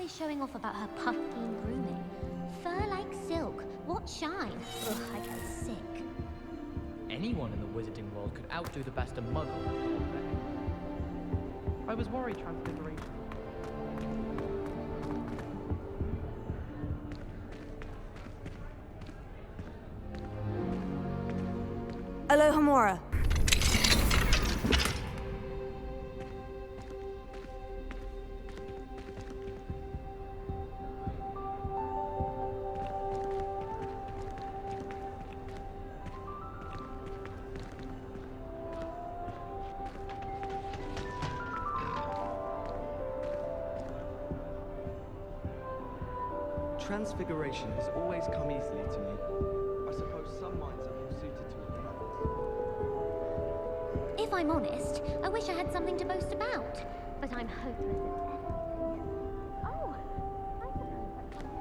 always showing off about her puffkeen grooming. Fur like silk, what shine? Ugh, I get sick. Anyone in the wizarding world could outdo the best of Muggle. I was worried Transfiguration. Alohomora. Transfiguration has always come easily to me. I suppose some minds are more suited to it. If I'm honest, I wish I had something to boast about. But I'm hopeless at everything. Oh, I suppose that's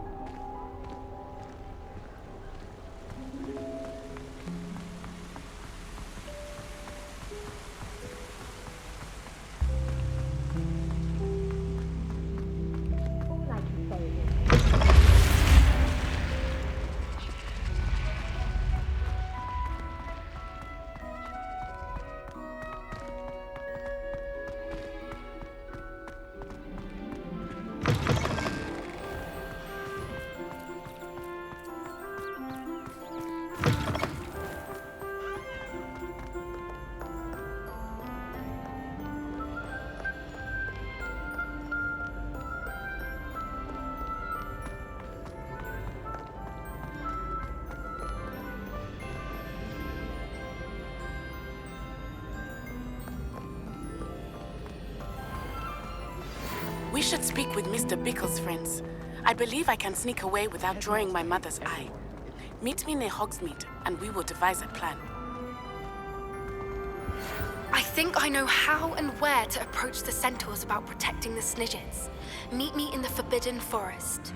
all I can say is We should speak with Mr. Bickle's friends. I believe I can sneak away without drawing my mother's eye. Meet me near Hogsmeade, and we will devise a plan. I think I know how and where to approach the centaurs about protecting the Snidgets. Meet me in the Forbidden Forest.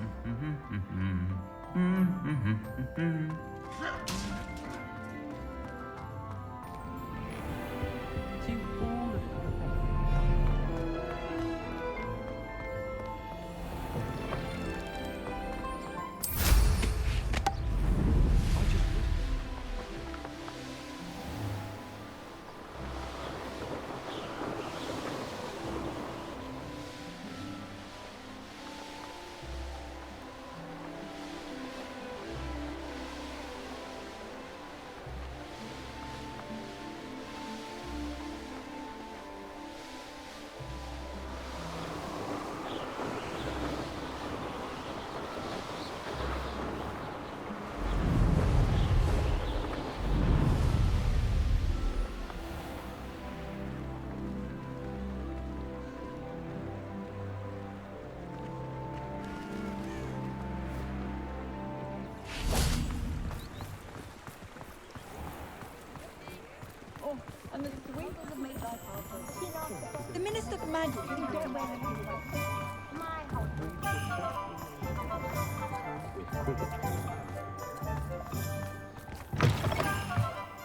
The Minister for Magic.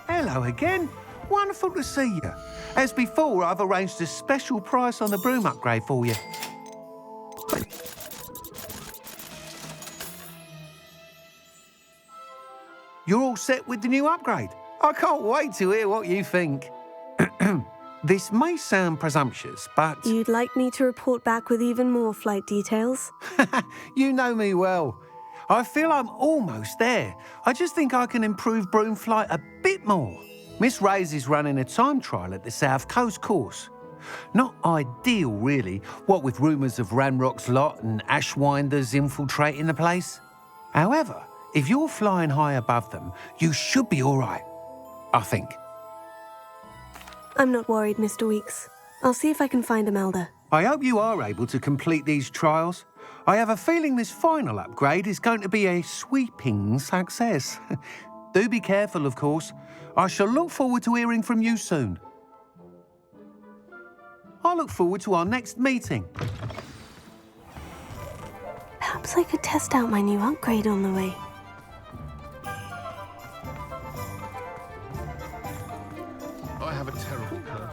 Hello again. Wonderful to see you. As before, I've arranged a special price on the broom upgrade for you. You're all set with the new upgrade. I can't wait to hear what you think. This may sound presumptuous, but... You'd like me to report back with even more flight details? You know me well. I feel I'm almost there. I just think I can improve broom flight a bit more. Miss Ray's is running a time trial at the South Coast course. Not ideal, really, what with rumours of Ranrock's lot and Ashwinders infiltrating the place. However, if you're flying high above them, you should be all right, I think. I'm not worried, Mr. Weeks. I'll see if I can find Imelda. I hope you are able to complete these trials. I have a feeling this final upgrade is going to be a sweeping success. Do be careful, of course. I shall look forward to hearing from you soon. I look forward to our next meeting. Perhaps I could test out my new upgrade on the way. I have a terrible curve.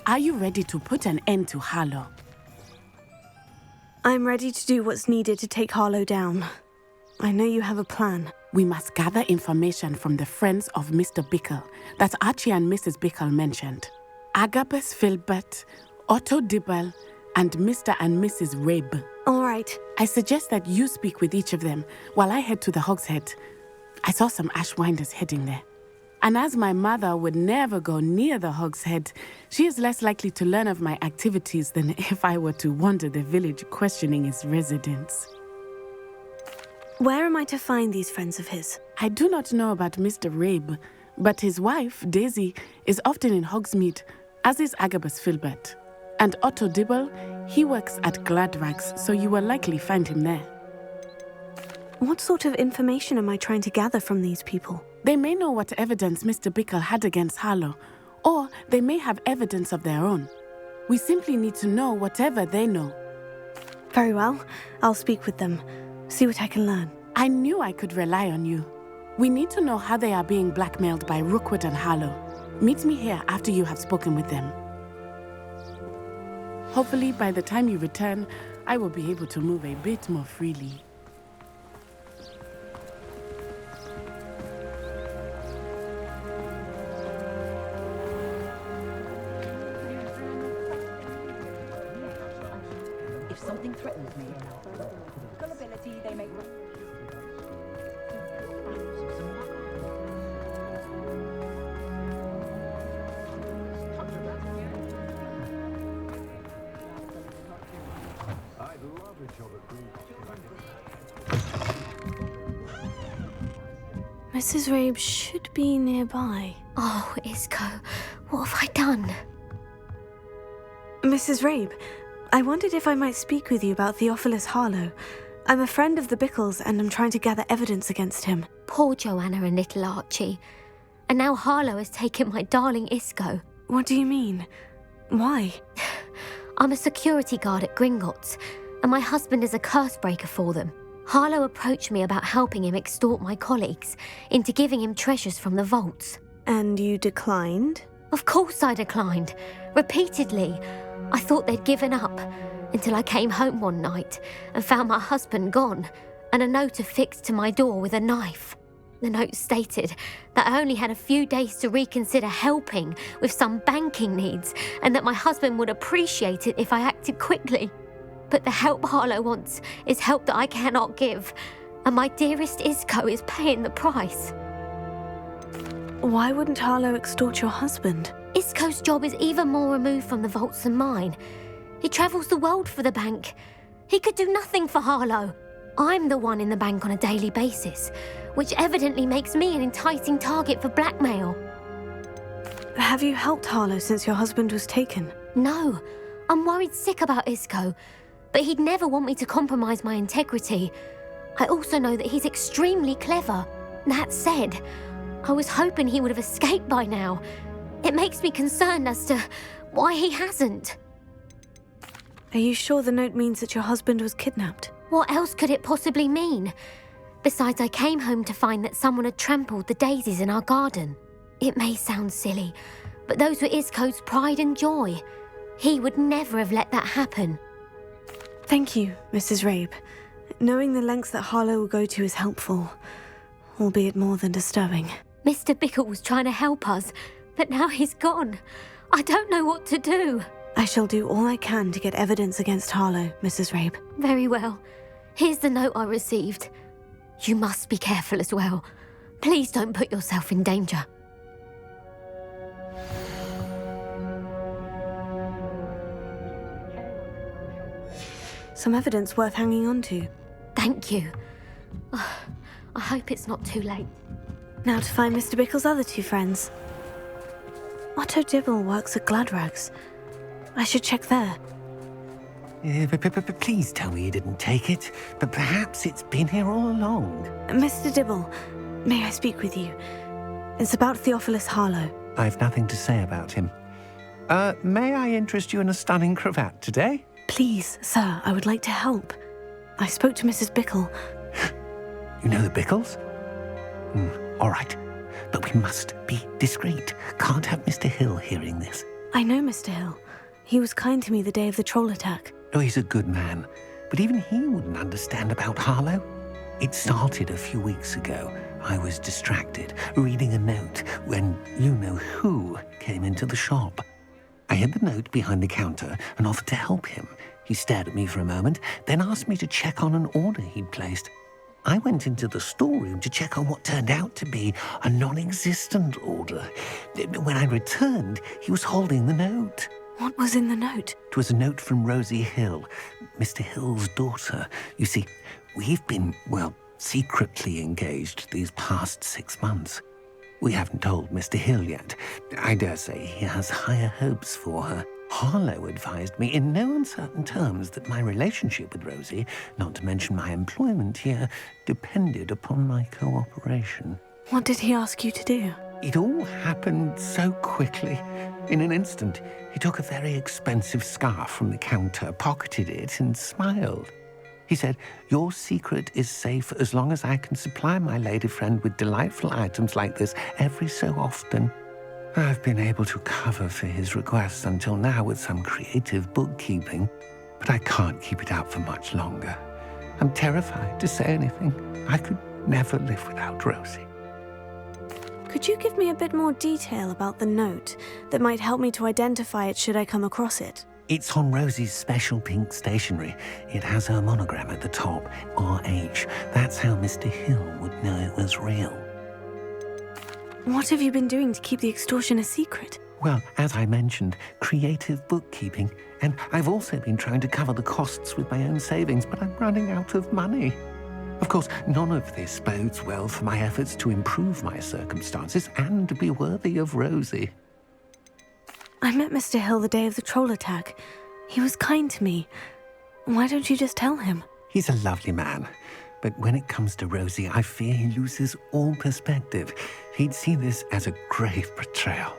Are you ready to put an end to Harlow? I'm ready to do what's needed to take Harlow down. I know you have a plan. We must gather information from the friends of Mr. Bickle that Archie and Mrs. Bickle mentioned. Agabus Filbert, Otto Dibble, and Mr. and Mrs. Rabe. All right. I suggest that you speak with each of them while I head to the Hogshead. I saw some Ashwinders heading there. And as my mother would never go near the Hogshead, she is less likely to learn of my activities than if I were to wander the village questioning its residents. Where am I to find these friends of his? I do not know about Mr. Rabe, but his wife, Daisy, is often in Hogsmeade, as is Agabus Filbert. And Otto Dibble, he works at Gladrags, so you will likely find him there. What sort of information am I trying to gather from these people? They may know what evidence Mr. Bickle had against Harlow, or they may have evidence of their own. We simply need to know whatever they know. Very well. I'll speak with them. See what I can learn. I knew I could rely on you. We need to know how they are being blackmailed by Rookwood and Harlow. Meet me here after you have spoken with them. Hopefully, by the time you return, I will be able to move a bit more freely. If something threatens me, ability they make. Mrs. Rabe should be nearby. Oh, Isco, what have I done? Mrs. Rabe, I wondered if I might speak with you about Theophilus Harlow. I'm a friend of the Bickles and I'm trying to gather evidence against him. Poor Joanna and little Archie. And now Harlow has taken my darling Isco. What do you mean? Why? I'm a security guard at Gringotts, and my husband is a curse breaker for them. Harlow approached me about helping him extort my colleagues into giving him treasures from the vaults. And you declined? Of course I declined. Repeatedly. I thought they'd given up, until I came home one night and found my husband gone, and a note affixed to my door with a knife. The note stated that I only had a few days to reconsider helping with some banking needs, and that my husband would appreciate it if I acted quickly. But the help Harlow wants is help that I cannot give, and my dearest Isco is paying the price. Why wouldn't Harlow extort your husband? Isco's job is even more removed from the vaults than mine. He travels the world for the bank. He could do nothing for Harlow. I'm the one in the bank on a daily basis, which evidently makes me an enticing target for blackmail. Have you helped Harlow since your husband was taken? No, I'm worried sick about Isco, but he'd never want me to compromise my integrity. I also know that he's extremely clever. That said, I was hoping he would have escaped by now. It makes me concerned as to why he hasn't. Are you sure the note means that your husband was kidnapped? What else could it possibly mean? Besides, I came home to find that someone had trampled the daisies in our garden. It may sound silly, but those were Isco's pride and joy. He would never have let that happen. Thank you, Mrs. Rabe. Knowing the lengths that Harlow will go to is helpful, albeit more than disturbing. Mr. Bickle was trying to help us, but now he's gone. I don't know what to do. I shall do all I can to get evidence against Harlow, Mrs. Rabe. Very well. Here's the note I received. You must be careful as well. Please don't put yourself in danger. Some evidence worth hanging on to. Thank you. I hope it's not too late. Now to find Mr. Bickle's other two friends. Otto Dibble works at Gladrags. I should check there. Please tell me you didn't take it. But perhaps it's been here all along. Mr. Dibble, may I speak with you? It's about Theophilus Harlow. I've nothing to say about him. May I interest you in a stunning cravat today? Please, sir, I would like to help. I spoke to Mrs. Bickle. You know the Bickles? All right. But we must be discreet. Can't have Mr. Hill hearing this. I know Mr. Hill. He was kind to me the day of the troll attack. Oh, he's a good man, but even he wouldn't understand about Harlow. It started a few weeks ago. I was distracted, reading a note, when you-know-who came into the shop. I hid the note behind the counter and offered to help him. He stared at me for a moment, then asked me to check on an order he'd placed. I went into the storeroom to check on what turned out to be a non-existent order. When I returned, he was holding the note. What was in the note? It was a note from Rosie Hill, Mr. Hill's daughter. You see, we've been, well, secretly engaged these past 6 months. We haven't told Mr. Hill yet. I dare say he has higher hopes for her. Harlow advised me in no uncertain terms that my relationship with Rosie, not to mention my employment here, depended upon my cooperation. What did he ask you to do? It all happened so quickly. In an instant, he took a very expensive scarf from the counter, pocketed it, and smiled. He said, "Your secret is safe as long as I can supply my lady friend with delightful items like this every so often." I've been able to cover for his requests until now with some creative bookkeeping, but I can't keep it out for much longer. I'm terrified to say anything. I could never live without Rosie. Could you give me a bit more detail about the note that might help me to identify it should I come across it? It's on Rosie's special pink stationery. It has her monogram at the top, RH. That's how Mr. Hill would know it was real. What have you been doing to keep the extortion a secret? Well, as I mentioned, creative bookkeeping. And I've also been trying to cover the costs with my own savings, but I'm running out of money. Of course, none of this bodes well for my efforts to improve my circumstances and to be worthy of Rosie. I met Mr. Hill the day of the troll attack. He was kind to me. Why don't you just tell him? He's a lovely man. But when it comes to Rosie, I fear he loses all perspective. He'd see this as a grave betrayal.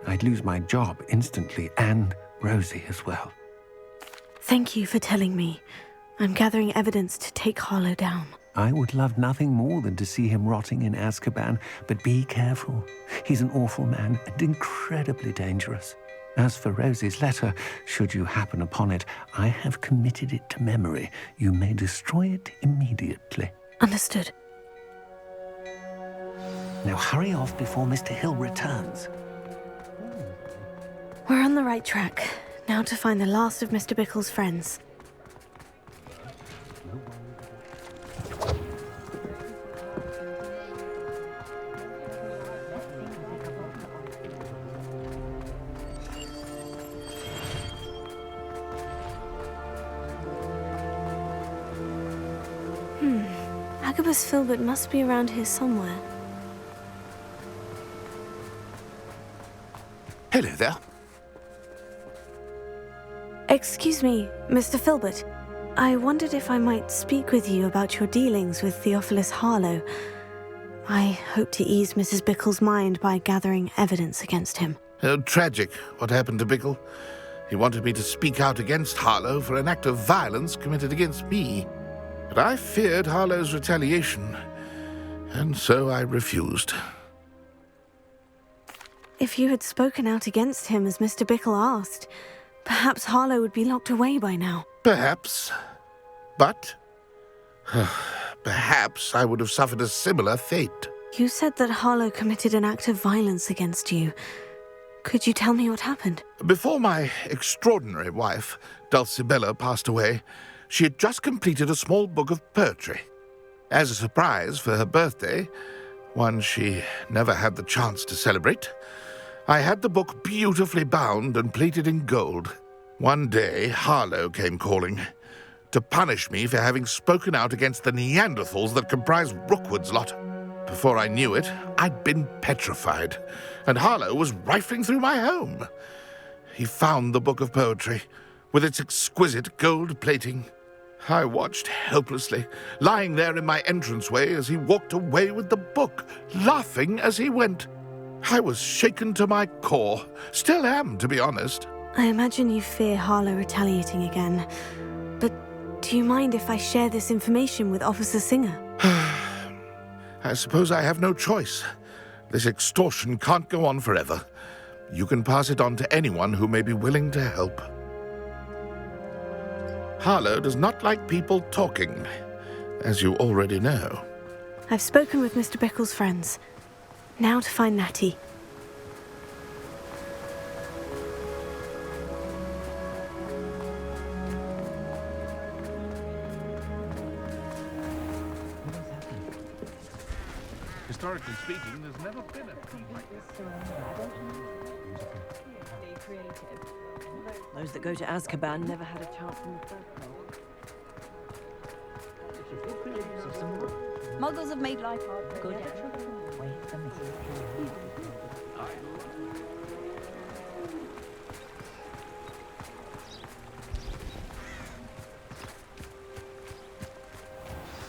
I'd lose my job instantly, and Rosie as well. Thank you for telling me. I'm gathering evidence to take Harlow down. I would love nothing more than to see him rotting in Azkaban, but be careful. He's an awful man and incredibly dangerous. As for Rosie's letter, should you happen upon it, I have committed it to memory. You may destroy it immediately. Understood. Now hurry off before Mr. Hill returns. We're on the right track. Now to find the last of Mr. Bickle's friends. Agabus Filbert must be around here somewhere. Hello there. Excuse me, Mr. Filbert. I wondered if I might speak with you about your dealings with Theophilus Harlow. I hope to ease Mrs. Bickle's mind by gathering evidence against him. Oh, tragic what happened to Bickle. He wanted me to speak out against Harlow for an act of violence committed against me. But I feared Harlow's retaliation, and so I refused. If you had spoken out against him as Mr. Bickle asked, perhaps Harlow would be locked away by now. Perhaps. But perhaps I would have suffered a similar fate. You said that Harlow committed an act of violence against you. Could you tell me what happened? Before my extraordinary wife, Dulcibella, passed away, she had just completed a small book of poetry. As a surprise for her birthday, one she never had the chance to celebrate, I had the book beautifully bound and plated in gold. One day, Harlow came calling to punish me for having spoken out against the Neanderthals that comprise Rookwood's lot. Before I knew it, I'd been petrified, and Harlow was rifling through my home. He found the book of poetry, with its exquisite gold plating. I watched helplessly, lying there in my entranceway as he walked away with the book, laughing as he went. I was shaken to my core. Still am, to be honest. I imagine you fear Harlow retaliating again. But do you mind if I share this information with Officer Singer? I suppose I have no choice. This extortion can't go on forever. you can pass it on to anyone who may be willing to help. Harlow does not like people talking, as you already know. I've spoken with Mr. Bickle's friends. Now to find Natty. Historically speaking, there's never been a team like this. Those that go to Azkaban never had a chance in the first place. Muggles have made life hard. Good.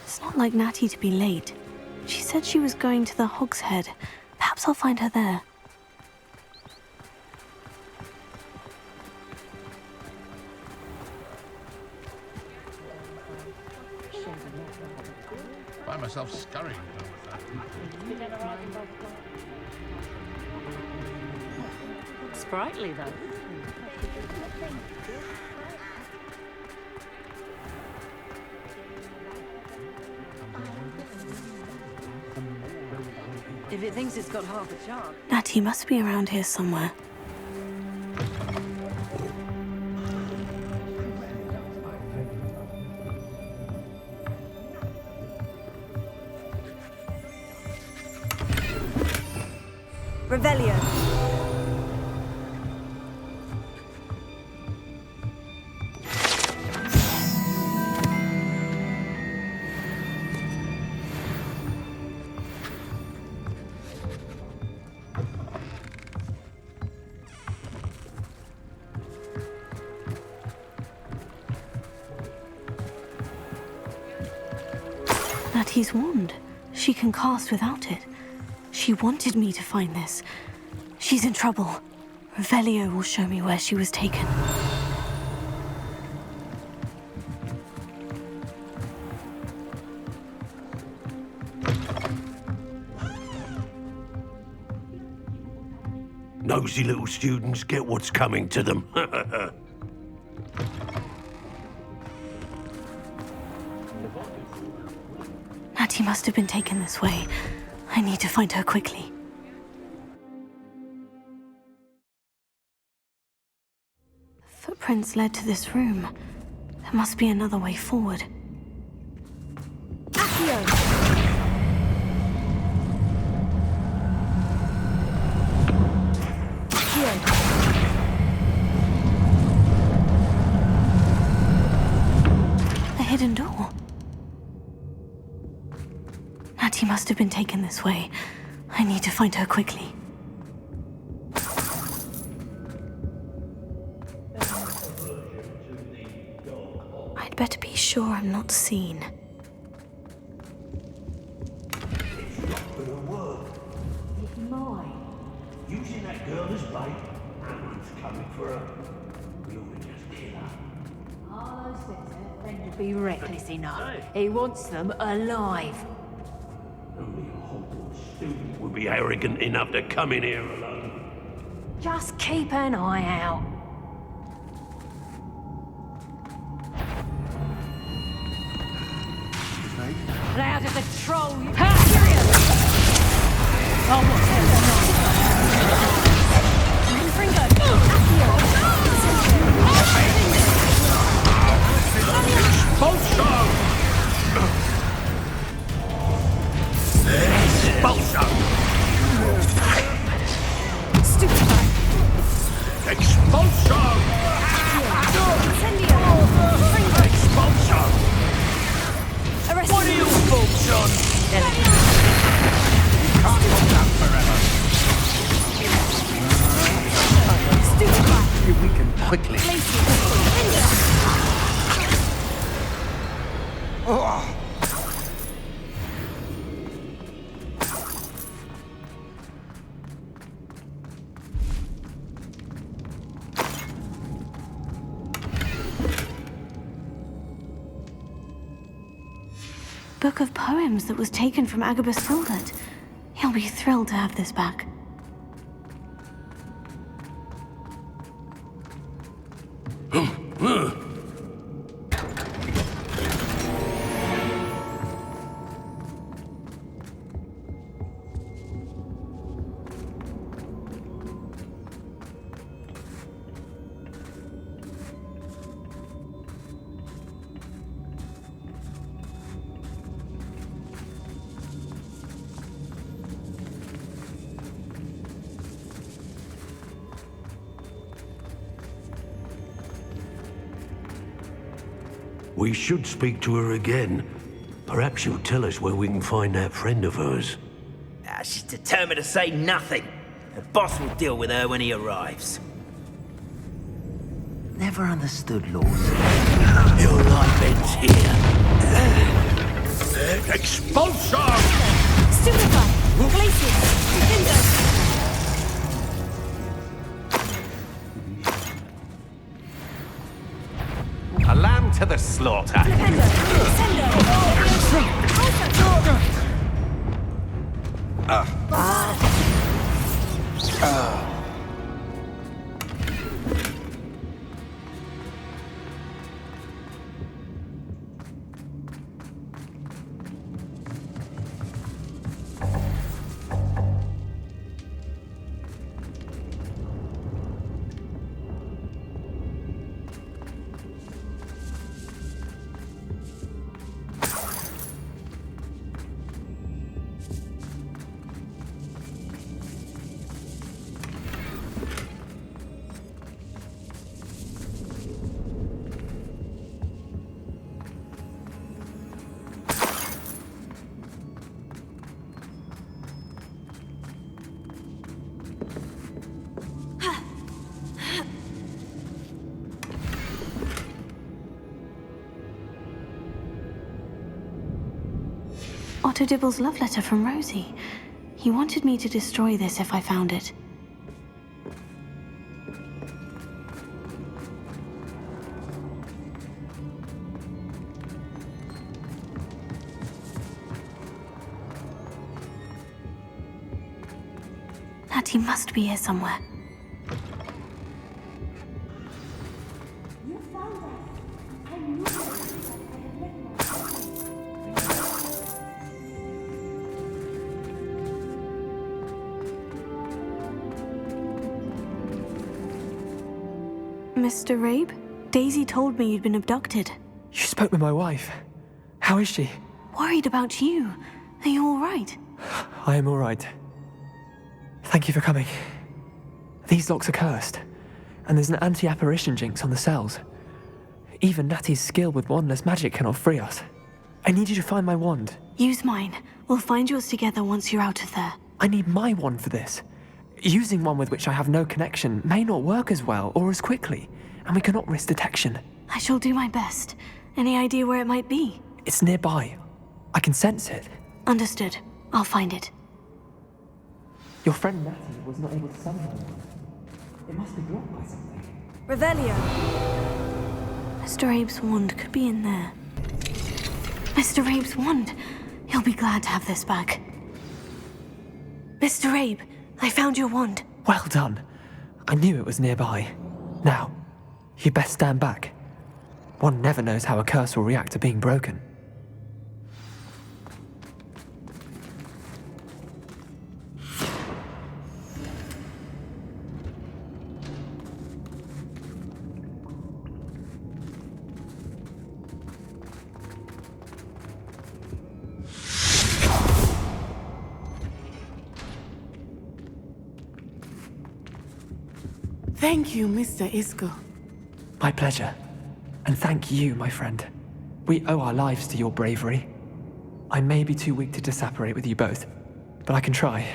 It's not like Natty to be late. She said she was going to the Hog's Head. Perhaps I'll find her there. I find myself scurrying over that. Sprightly, though. If it thinks it's got half a chance. Natty must be around here somewhere. Revelio. Natty's wand. She can cast without it. She wanted me to find this. She's in trouble. Revelio will show me where she was taken. Nosy little students get what's coming to them. Natty must have been taken this way. I need to find her quickly. The footprints led to this room. There must be another way forward. The hidden door. Natty must have been taken this way. I need to find her quickly. I'd better be sure I'm not seen. It's mine. Using that girl as bait. Everyone's coming for her. We ought to just kill her. Harlow says her friend would be reckless enough. He wants them alive. Only a Hogwarts student would be arrogant enough to come in here alone. Just keep an eye out. Loud as a troll. Oh, What are you folks on? Can't hold that forever. We can quickly. Oh. Book of poems that was taken from Agabus Filbert. He'll be thrilled to have this back. We should speak to her again. Perhaps she'll tell us where we can find that friend of hers. She's determined to say nothing. The boss will deal with her when he arrives. Never understood laws. Your life ends here. Expulsor! Stupefy! Places! Windows! A lamb to the slaughter. Otto Dibble's love letter from Rosie. He wanted me to destroy this if I found it. Natty must be here somewhere. Mr. Rabe? Daisy told me you'd been abducted. You spoke with my wife. How is she? Worried about you. Are you all right? I am all right. Thank you for coming. These locks are cursed, and there's an anti-apparition jinx on the cells. Even Natty's skill with wandless magic cannot free us. I need you to find my wand. Use mine. We'll find yours together once you're out of there. I need my wand for this. Using one with which I have no connection may not work as well or as quickly, and we cannot risk detection. I shall do my best. Any idea where it might be? It's nearby. I can sense it. Understood. I'll find it. Your friend Natty was not able to summon her. It must be blocked by something. Revelio! Mr. Abe's wand could be in there. Mr. Abe's wand! He'll be glad to have this back. Mr. Abe, I found your wand. Well done. I knew it was nearby. Now, you best stand back. One never knows how a curse will react to being broken. Thank you, Mr. Isco. My pleasure. And thank you, my friend. We owe our lives to your bravery. I may be too weak to disapparate with you both, but I can try.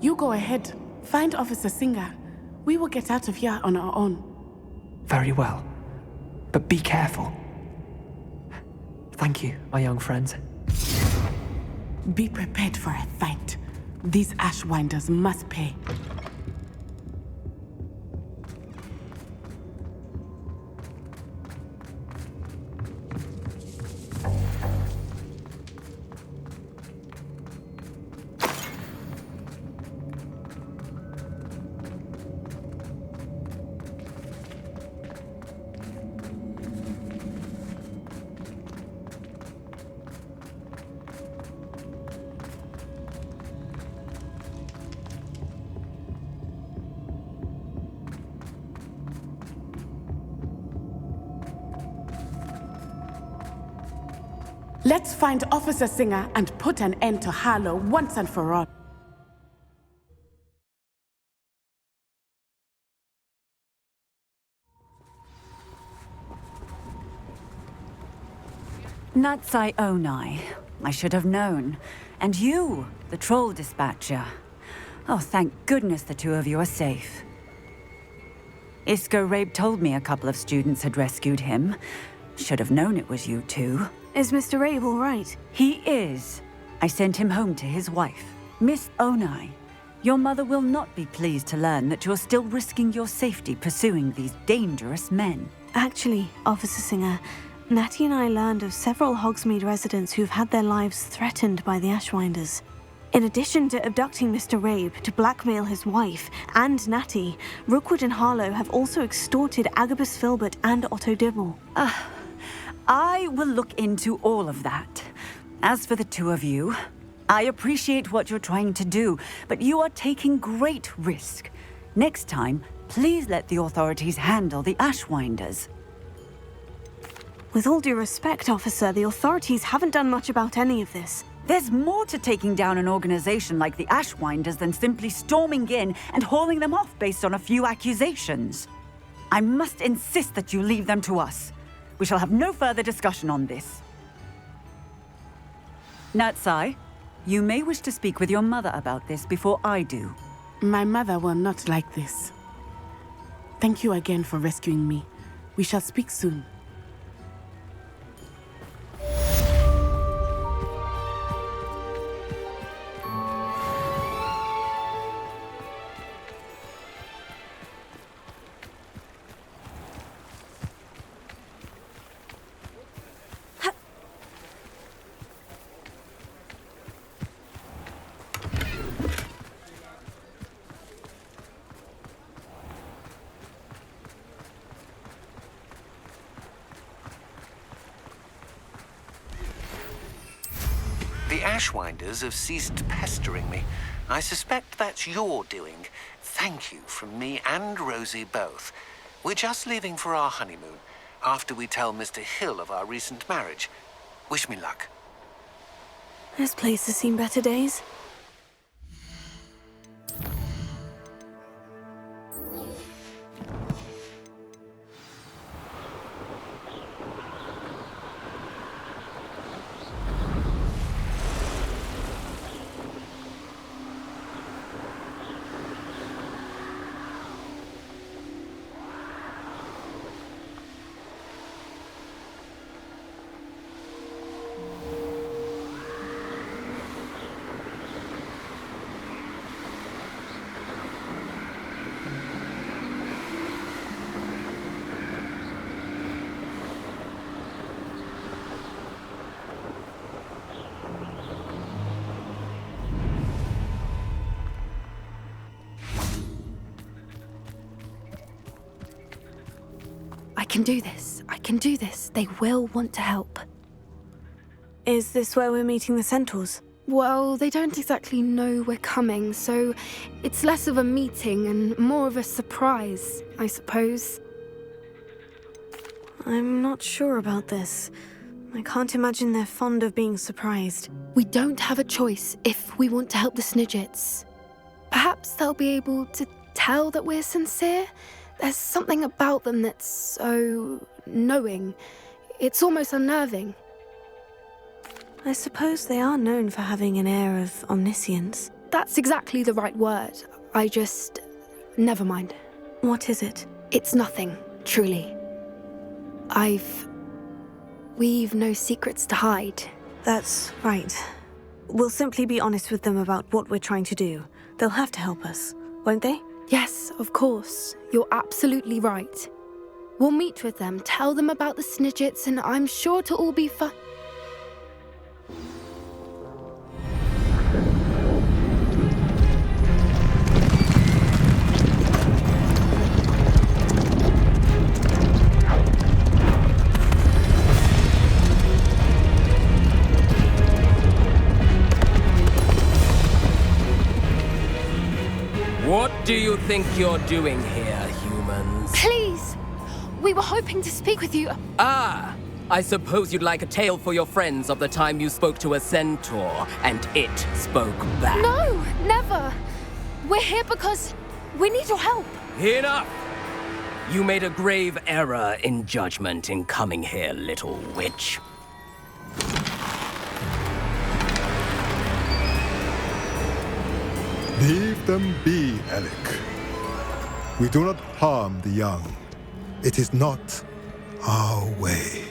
You go ahead. Find Officer Singer. We will get out of here on our own. Very well. But be careful. Thank you, my young friends. Be prepared for a fight. These Ashwinders must pay. Let's find Officer Singer and put an end to Harlow once and for all. Natsai Onai. I should have known. And you, the troll dispatcher. Oh, thank goodness the two of you are safe. Isco Rabe told me a couple of students had rescued him. Should have known it was you two. Is Mr. Rabe all right? He is. I sent him home to his wife. Miss Onai, your mother will not be pleased to learn that you're still risking your safety pursuing these dangerous men. Actually, Officer Singer, Natty and I learned of several Hogsmeade residents who've had their lives threatened by the Ashwinders. In addition to abducting Mr. Rabe to blackmail his wife and Natty, Rookwood and Harlow have also extorted Agabus Filbert and Otto Dibble. I will look into all of that. As for the two of you, I appreciate what you're trying to do, but you are taking great risk. Next time, please let the authorities handle the Ashwinders. With all due respect, officer, the authorities haven't done much about any of this. There's more to taking down an organization like the Ashwinders than simply storming in and hauling them off based on a few accusations. I must insist that you leave them to us. We shall have no further discussion on this. Natsai, you may wish to speak with your mother about this before I do. My mother will not like this. Thank you again for rescuing me. We shall speak soon. The Ashwinders have ceased pestering me. I suspect that's your doing. Thank you from me and Rosie both. We're just leaving for our honeymoon, after we tell Mr. Hill of our recent marriage. Wish me luck. This place has seen better days. I can do this. I can do this. They will want to help. Is this where we're meeting the Centaurs? Well, they don't exactly know we're coming, so it's less of a meeting and more of a surprise, I suppose. I'm not sure about this. I can't imagine they're fond of being surprised. We don't have a choice if we want to help the Snidgets. Perhaps they'll be able to tell that we're sincere. There's something about them that's so knowing. It's almost unnerving. I suppose they are known for having an air of omniscience. That's exactly the right word. I just... never mind. What is it? It's nothing, truly. We've no secrets to hide. That's right. We'll simply be honest with them about what we're trying to do. They'll have to help us, won't they? Yes, of course. You're absolutely right. We'll meet with them, tell them about the Snidgets, and I'm sure it'll all be fun. What do you think you're doing here, humans? Please! We were hoping to speak with you. Ah! I suppose you'd like a tale for your friends of the time you spoke to a centaur, and it spoke back. No, never. We're here because we need your help. Enough! You made a grave error in judgment in coming here, little witch. Leave them be, Alec. We do not harm the young. It is not our way.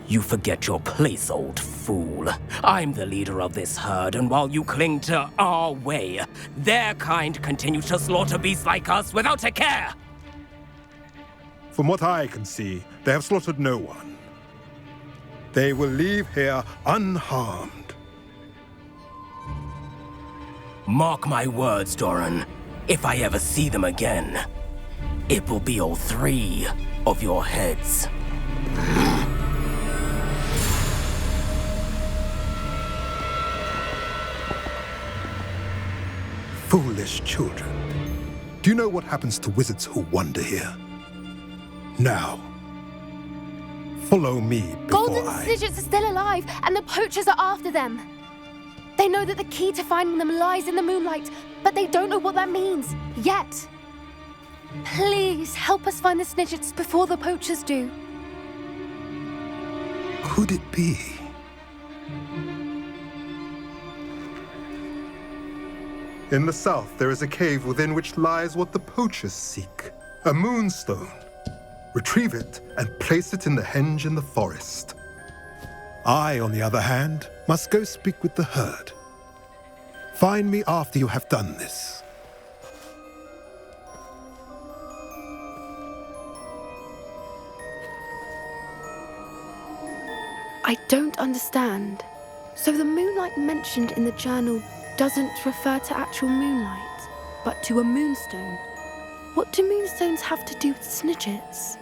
You forget your place, old fool. I'm the leader of this herd, and while you cling to our way, their kind continue to slaughter beasts like us without a care! From what I can see, they have slaughtered no one. They will leave here unharmed. Mark my words, Doran. If I ever see them again, it will be all 3 of your heads. Foolish children. Do you know what happens to wizards who wander here? Now, follow me before Golden Snidgets are still alive, and the poachers are after them. They know that the key to finding them lies in the moonlight, but they don't know what that means, yet. Please, help us find the Snidgets before the poachers do. Could it be? In the south, there is a cave within which lies what the poachers seek. A moonstone. Retrieve it and place it in the henge in the forest. I, on the other hand, must go speak with the herd. Find me after you have done this. I don't understand. So the moonlight mentioned in the journal doesn't refer to actual moonlight, but to a moonstone. What do moonstones have to do with Snidgets?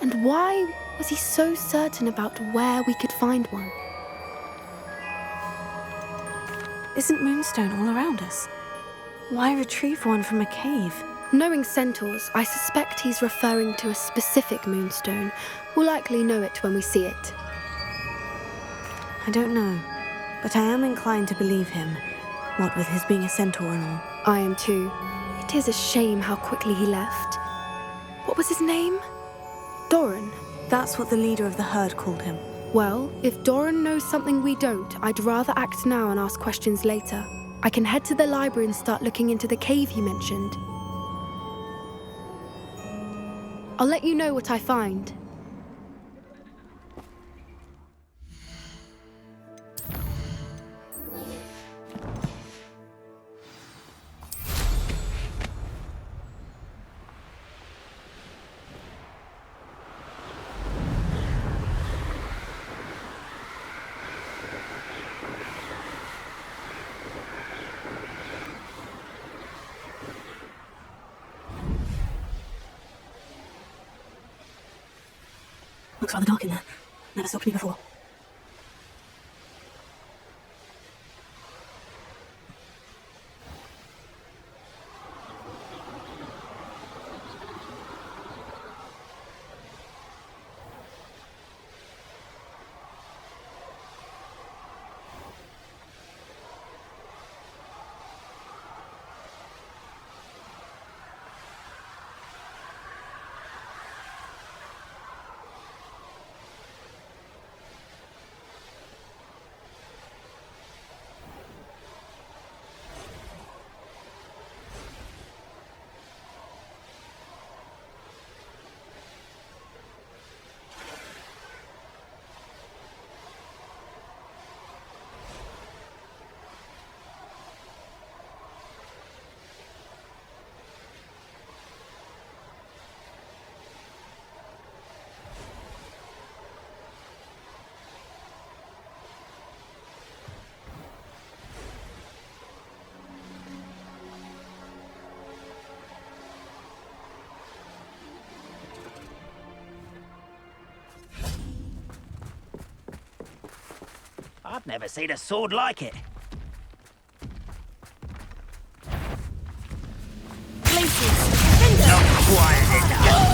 And why was he so certain about where we could find one? Isn't moonstone all around us? Why retrieve one from a cave? Knowing centaurs, I suspect he's referring to a specific moonstone. We'll likely know it when we see it. I don't know, but I am inclined to believe him, what with his being a centaur and all. I am too. It is a shame how quickly he left. What was his name? Doran. That's what the leader of the herd called him. Well, if Doran knows something we don't, I'd rather act now and ask questions later. I can head to the library and start looking into the cave he mentioned. I'll let you know what I find. Looks rather dark in there. Never stopped me before. I've never seen a sword like it. Places. Not quiet enough.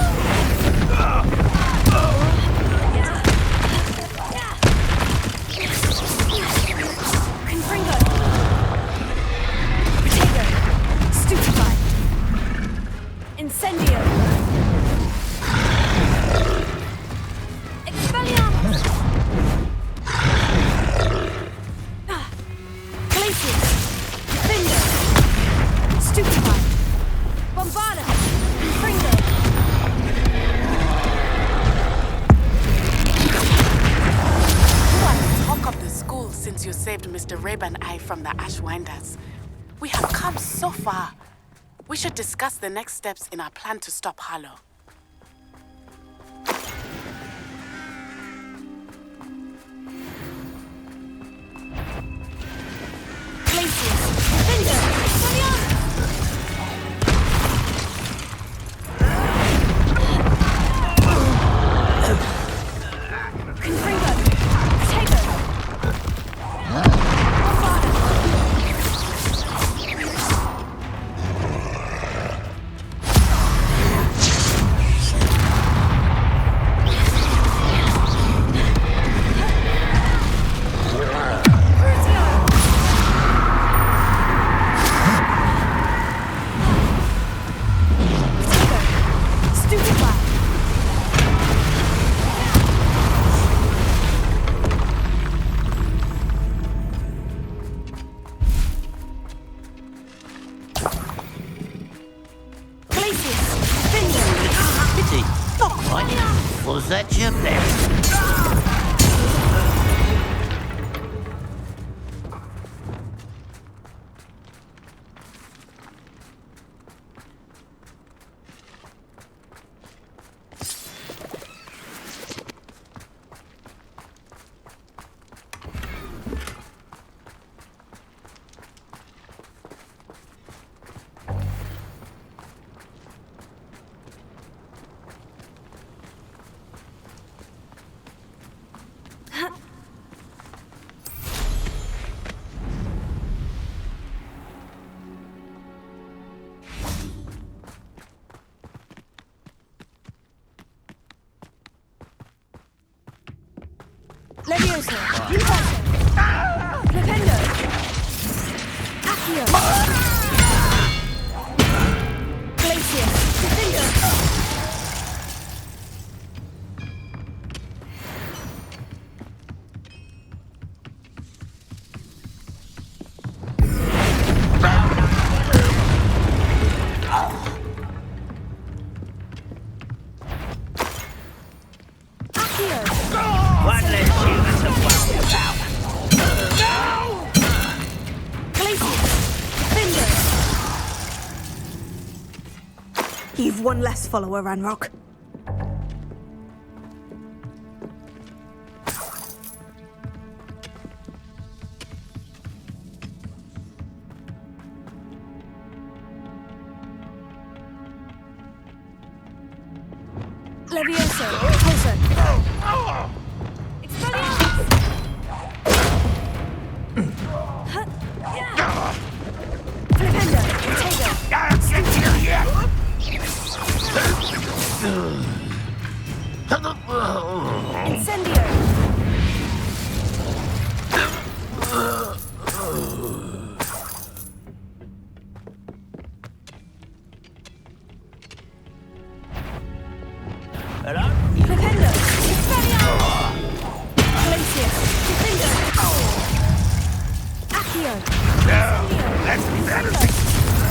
saved Mr. Reb and I from the Ashwinders. We have come so far. We should discuss the next steps in our plan to stop Harlow. Was that your best? Leviosa! Impulso! Flipendo! Accio! Glacius! Defender! You've one less follower, Ranrock. Levioso! Impulso! Flipendo! Incendio! Flipendo! Glacius! Defender! Accio! That's better.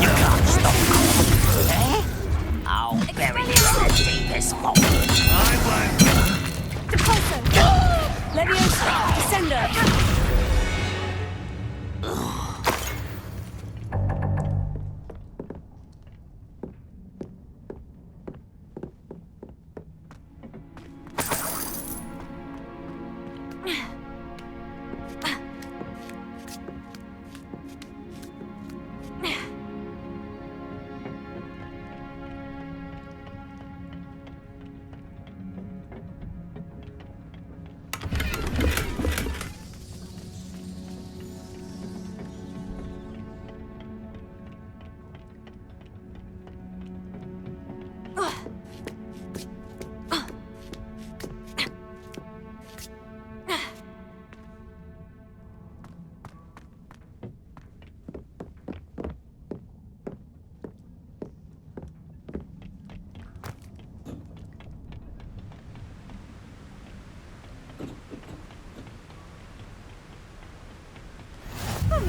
You can't stop me. Eh? I'll bury you in the deepest hole. I won't. Depulso! Leviosa! Descender!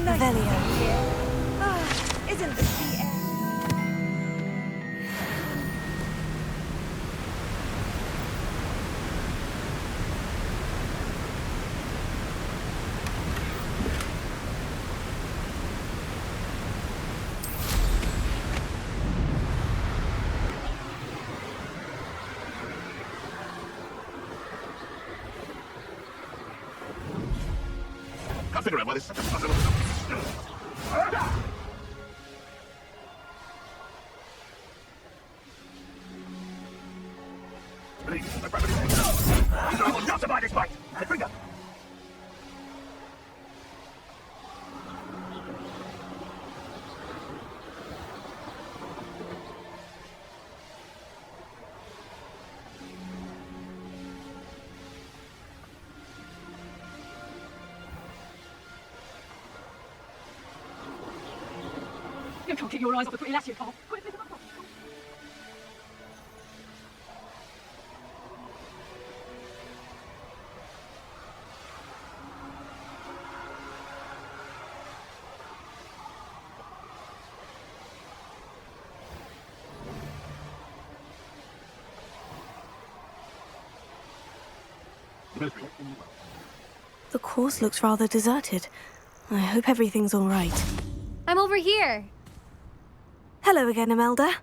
Revelio. Isn't this the end? Can't figure out why this is such a puzzle. I will not survive this fight! My finger! You can't keep your eyes off the pretty lass, you can't. The course looks rather deserted. I hope everything's all right. I'm over here. Hello again, Imelda.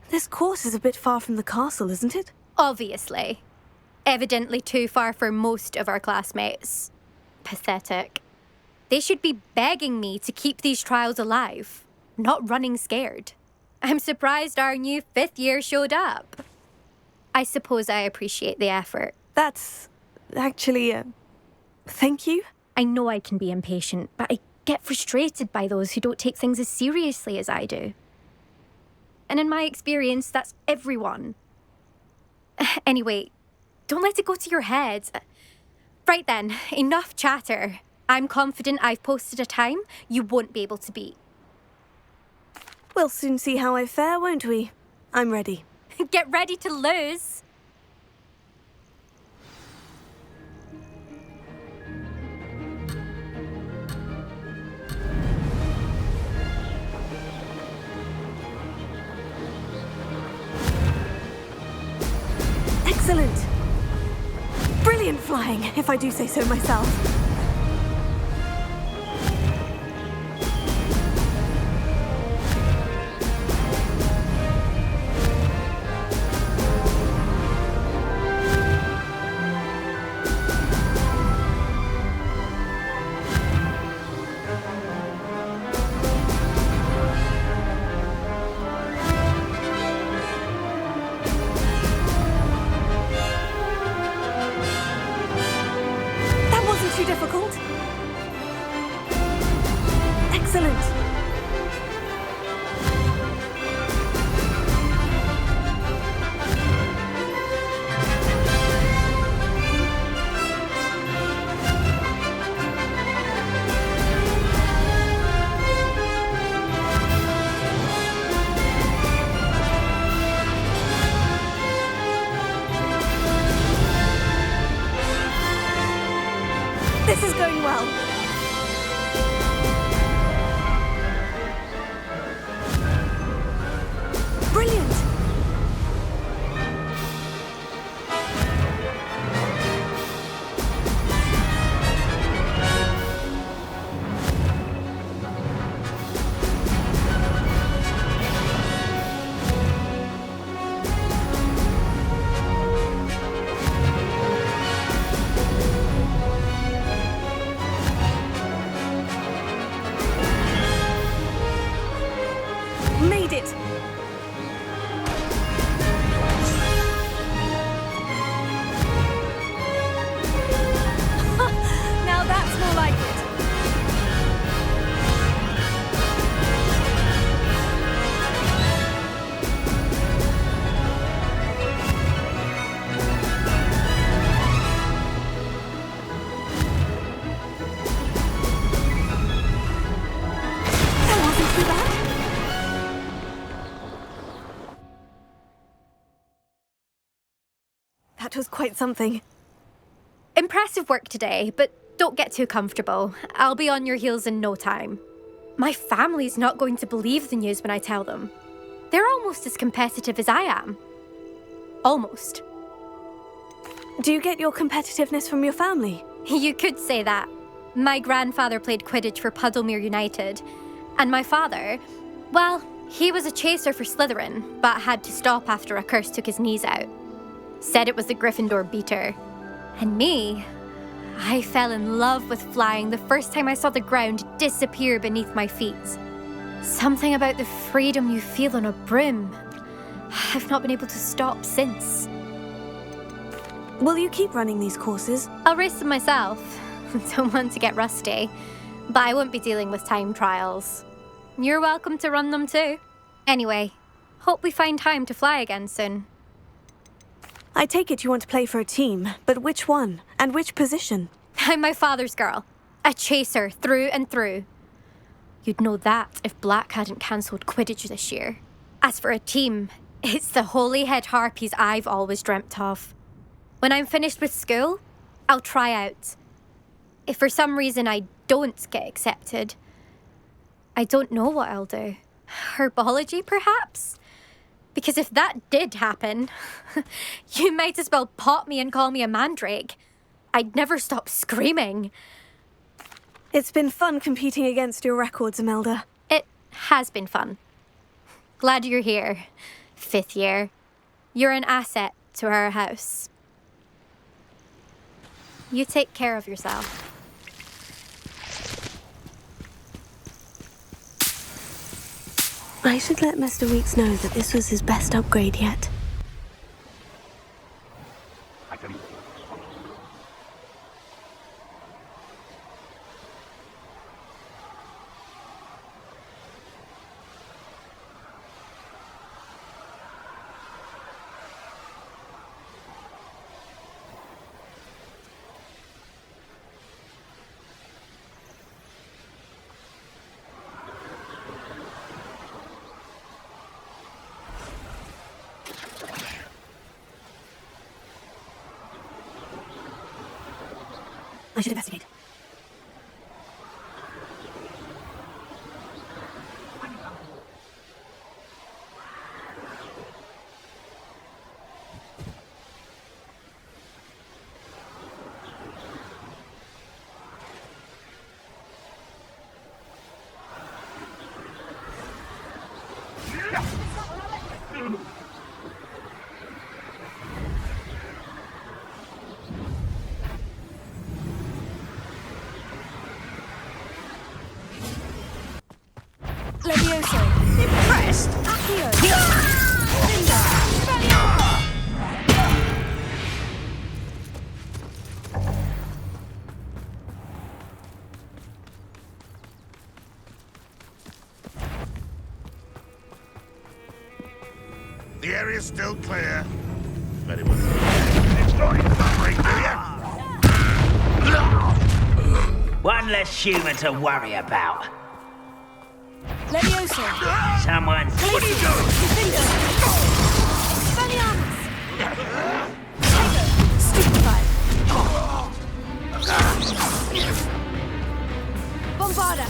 This course is a bit far from the castle, isn't it? Obviously. Evidently too far for most of our classmates. Pathetic. They should be begging me to keep these trials alive, not running scared. I'm surprised our new 5th year showed up. I suppose I appreciate the effort. That's actually, thank you. I know I can be impatient, but I get frustrated by those who don't take things as seriously as I do. And in my experience, that's everyone. Anyway, don't let it go to your head. Right then, enough chatter. I'm confident I've posted a time you won't be able to beat. We'll soon see how I fare, won't we? I'm ready. Get ready to lose. Excellent! Brilliant flying, if I do say so myself. Too difficult. Excellent. This is going well. Brilliant! Made it! Now that's more like it. That wasn't too bad. That was quite something. Impressive work today, but don't get too comfortable. I'll be on your heels in no time. My family's not going to believe the news when I tell them. They're almost as competitive as I am. Almost. Do you get your competitiveness from your family? You could say that. My grandfather played Quidditch for Puddlemere United. And my father, well, he was a chaser for Slytherin, but had to stop after a curse took his knees out. Said it was the Gryffindor beater. And me, I fell in love with flying the first time I saw the ground disappear beneath my feet. Something about the freedom you feel on a broom. I've not been able to stop since. Will you keep running these courses? I'll race them myself. Don't want to get rusty. But I won't be dealing with time trials. You're welcome to run them too. Anyway, hope we find time to fly again soon. I take it you want to play for a team, but which one? And which position? I'm my father's girl. A chaser through and through. You'd know that if Black hadn't cancelled Quidditch this year. As for a team, it's the Holyhead Harpies I've always dreamt of. When I'm finished with school, I'll try out. If for some reason I don't get accepted, I don't know what I'll do. Herbology, perhaps? Because if that did happen, you might as well pop me and call me a mandrake. I'd never stop screaming. It's been fun competing against your records, Imelda. It has been fun. Glad you're here, 5th year. You're an asset to our house. You take care of yourself. I should let Mr. Weeks know that this was his best upgrade yet. I should investigate. Levioso. Impressed. Accio. Cinder. The area's still clear. Very well. It's not suffering, do you? One less human to worry about. Levioso. Someone's... What are you doing? Cinder. Expelliarmus. Stupefied. Bombarda.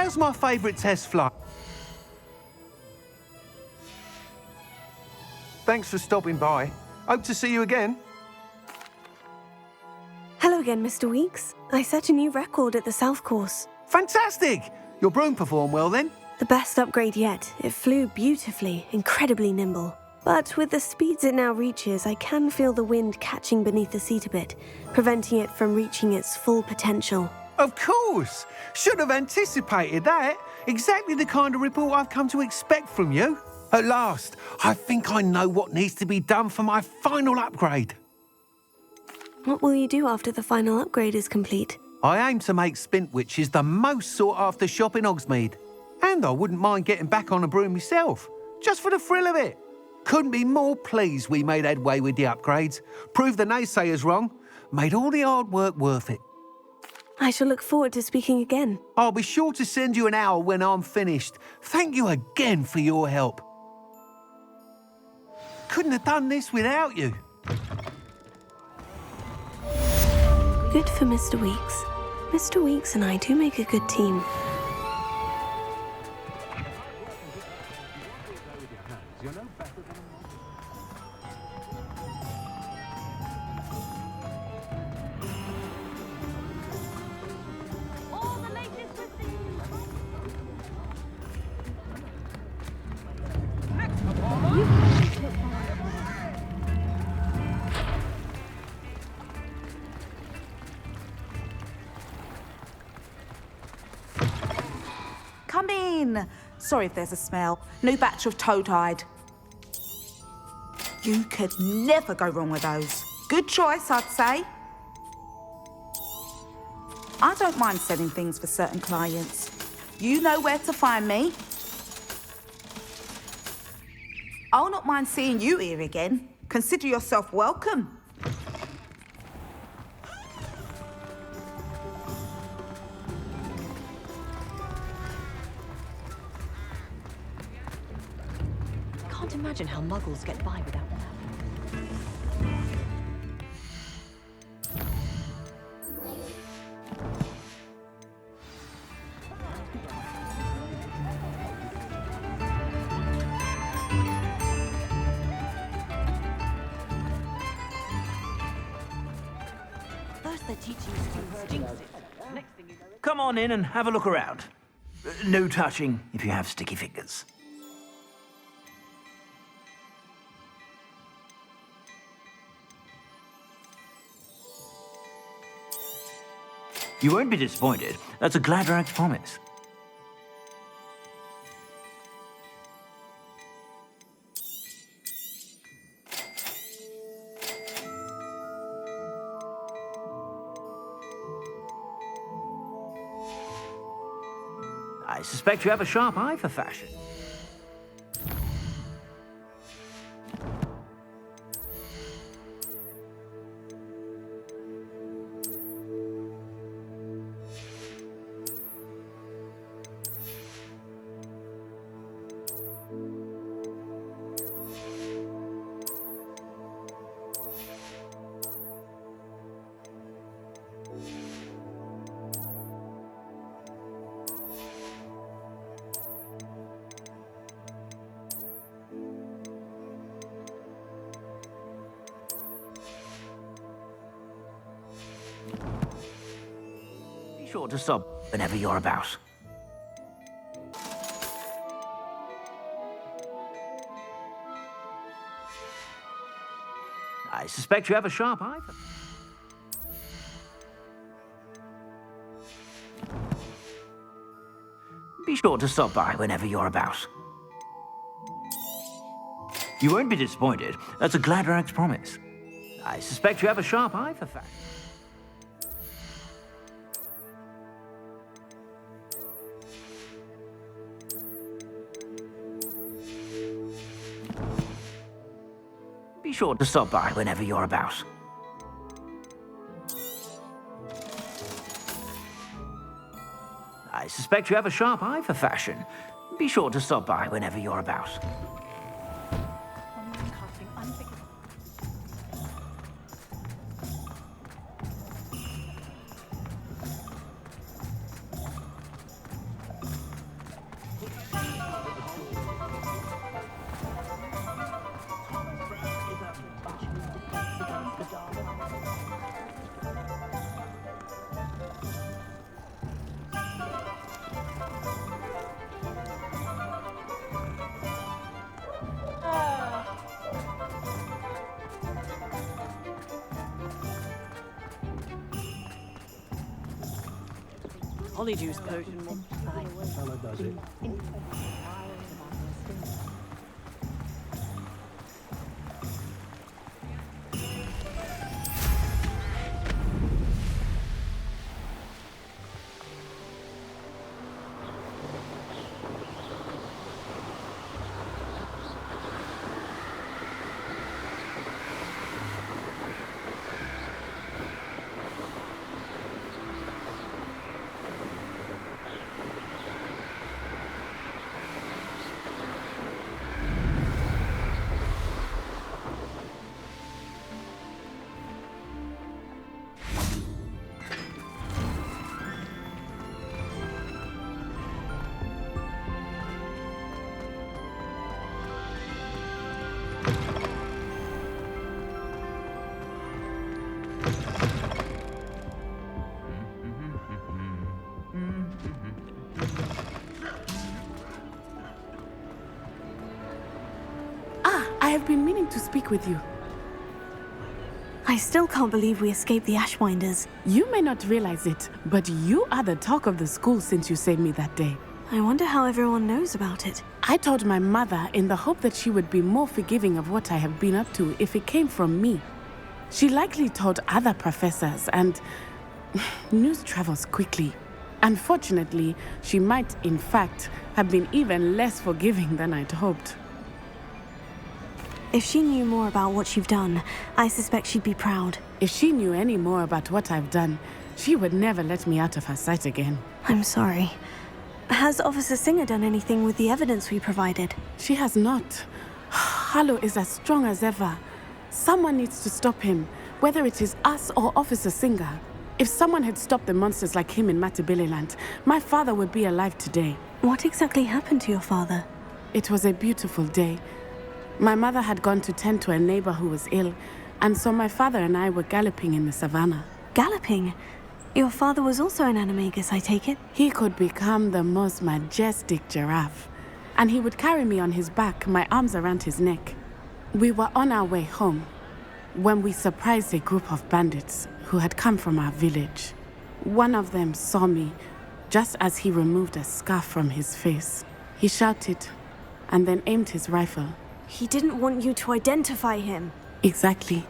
How's my favourite test flight? Thanks for stopping by. Hope to see you again. Hello again, Mr. Weeks. I set a new record at the South Course. Fantastic! Your broom performed well then? The best upgrade yet. It flew beautifully, incredibly nimble. But with the speeds it now reaches, I can feel the wind catching beneath the seat a bit, preventing it from reaching its full potential. Of course! Should have anticipated that. Exactly the kind of report I've come to expect from you. At last, I think I know what needs to be done for my final upgrade. What will you do after the final upgrade is complete? I aim to make Spintwitches the most sought-after shop in Hogsmeade. And I wouldn't mind getting back on a broom myself, just for the thrill of it. Couldn't be more pleased we made headway with the upgrades, proved the naysayers wrong, made all the hard work worth it. I shall look forward to speaking again. I'll be sure to send you an hour when I'm finished. Thank you again for your help. Couldn't have done this without you. Good for Mr. Weeks. Mr. Weeks and I do make a good team. Come in. Sorry if there's a smell. New batch of toe-tied. You could never go wrong with those. Good choice, I'd say. I don't mind selling things for certain clients. You know where to find me. I'll not mind seeing you here again. Consider yourself welcome. Can't imagine how muggles get by without that. First they're teaching you to jinx it. Next thing you know... Come on in and have a look around. No touching if you have sticky fingers. You won't be disappointed. That's a Gladrag's promise. I suspect you have a sharp eye for fashion. Be sure to stop whenever you're about. I suspect you have a sharp eye for... Be sure to stop by whenever you're about. You won't be disappointed. That's a Gladrag's promise. I suspect you have a sharp eye for fashion. Be sure to stop by whenever you're about. I suspect you have a sharp eye for fashion. Be sure to stop by whenever you're about. Polyjuice potion. Fella does it. I have been meaning to speak with you. I still can't believe we escaped the Ashwinders. You may not realize it, but you are the talk of the school since you saved me that day. I wonder how everyone knows about it. I told my mother in the hope that she would be more forgiving of what I have been up to if it came from me. She likely told other professors, and news travels quickly. Unfortunately, she might, in fact, have been even less forgiving than I'd hoped. If she knew more about what you've done, I suspect she'd be proud. If she knew any more about what I've done, she would never let me out of her sight again. I'm sorry. Has Officer Singer done anything with the evidence we provided? She has not. Harlow is as strong as ever. Someone needs to stop him, whether it is us or Officer Singer. If someone had stopped the monsters like him in Matabeleland, my father would be alive today. What exactly happened to your father? It was a beautiful day. My mother had gone to tend to a neighbor who was ill, and so my father and I were galloping in the savannah. Galloping? Your father was also an animagus, I take it? He could become the most majestic giraffe, and he would carry me on his back, my arms around his neck. We were on our way home when we surprised a group of bandits who had come from our village. One of them saw me just as he removed a scarf from his face. He shouted and then aimed his rifle. He didn't want you to identify him. Exactly.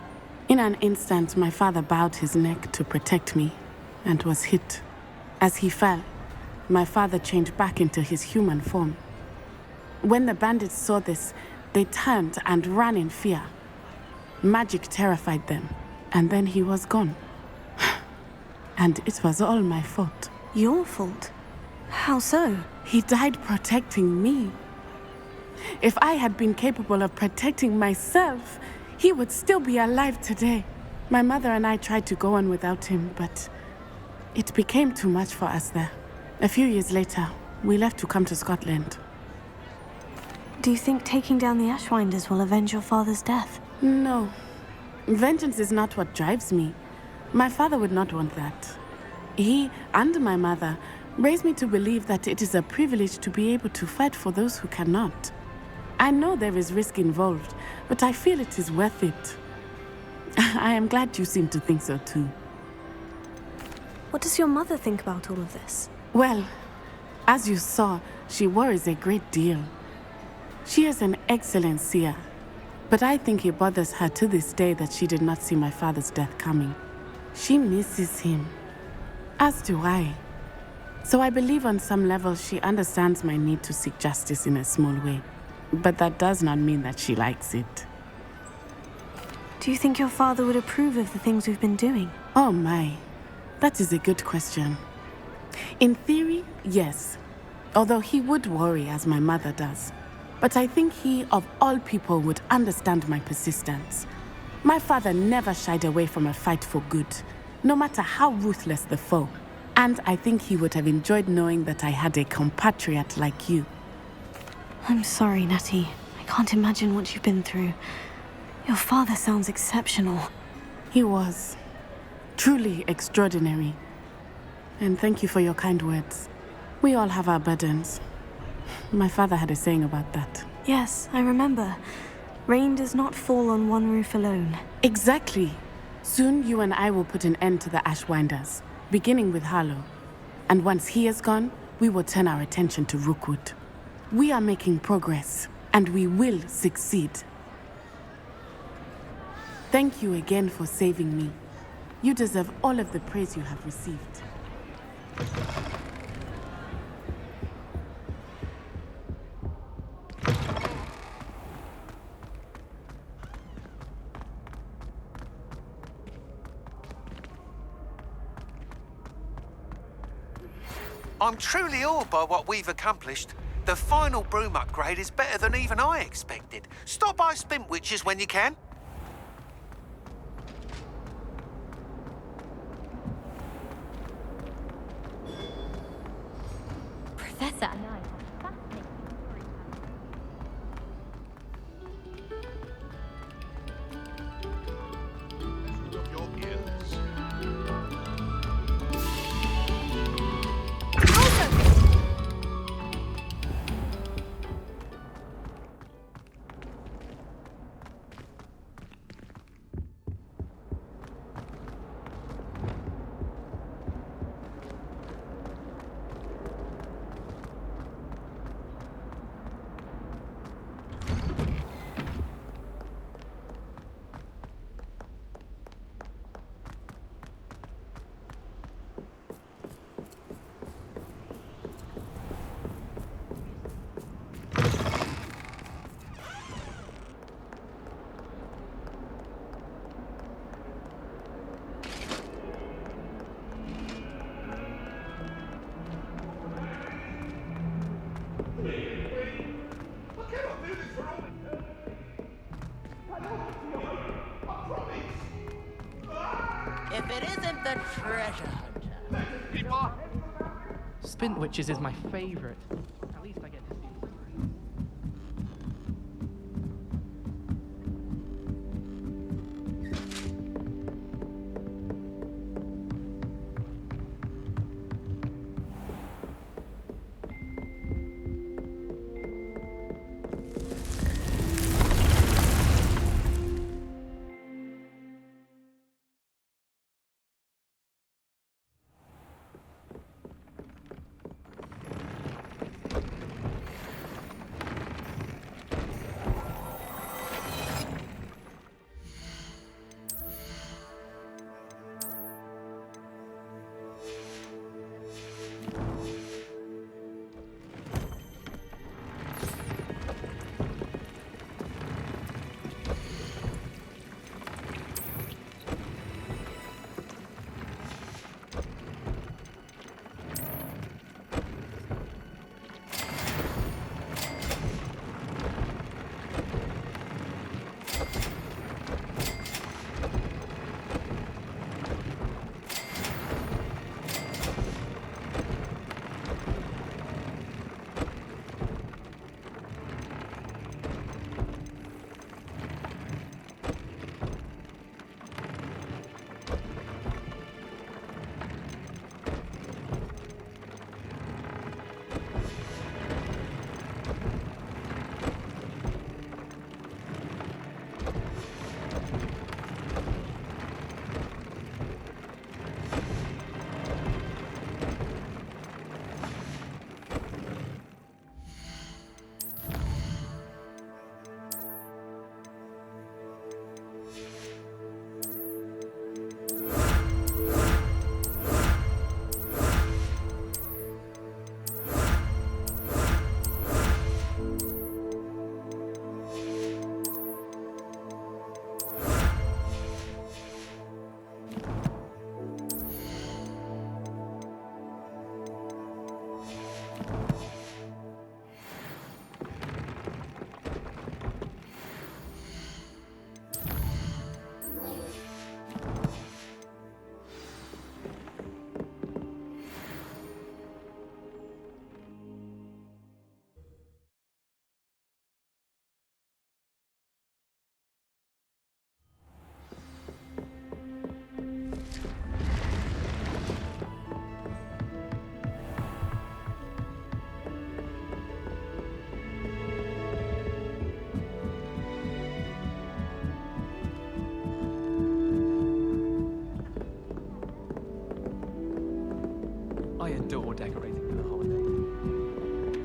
In an instant, my father bowed his neck to protect me and was hit. As he fell, my father changed back into his human form. When the bandits saw this, they turned and ran in fear. Magic terrified them, and then he was gone. And it was all my fault. Your fault? How so? He died protecting me. If I had been capable of protecting myself, he would still be alive today. My mother and I tried to go on without him, but it became too much for us there. A few years later, we left to come to Scotland. Do you think taking down the Ashwinders will avenge your father's death? No. Vengeance is not what drives me. My father would not want that. He and my mother raised me to believe that it is a privilege to be able to fight for those who cannot. I know there is risk involved, but I feel it is worth it. I am glad you seem to think so too. What does your mother think about all of this? Well, as you saw, she worries a great deal. She is an excellent seer, but I think it bothers her to this day that she did not see my father's death coming. She misses him, as do I. So I believe on some level she understands my need to seek justice in a small way. But that does not mean that she likes it. Do you think your father would approve of the things we've been doing? Oh my, that is a good question. In theory, yes. Although he would worry as my mother does. But I think he, of all people, would understand my persistence. My father never shied away from a fight for good, no matter how ruthless the foe. And I think he would have enjoyed knowing that I had a compatriot like you. I'm sorry, Natty. I can't imagine what you've been through. Your father sounds exceptional. He was. Truly extraordinary. And thank you for your kind words. We all have our burdens. My father had a saying about that. Yes, I remember. Rain does not fall on one roof alone. Exactly. Soon you and I will put an end to the Ashwinders, beginning with Harlow. And once he is gone, we will turn our attention to Rookwood. We are making progress, and we will succeed. Thank you again for saving me. You deserve all of the praise you have received. I'm truly awed by what we've accomplished. The final broom upgrade is better than even I expected. Stop by Spintwitches when you can. Professor. If it isn't the treasure hunter. Spintwitches is my favorite. At least I get to see.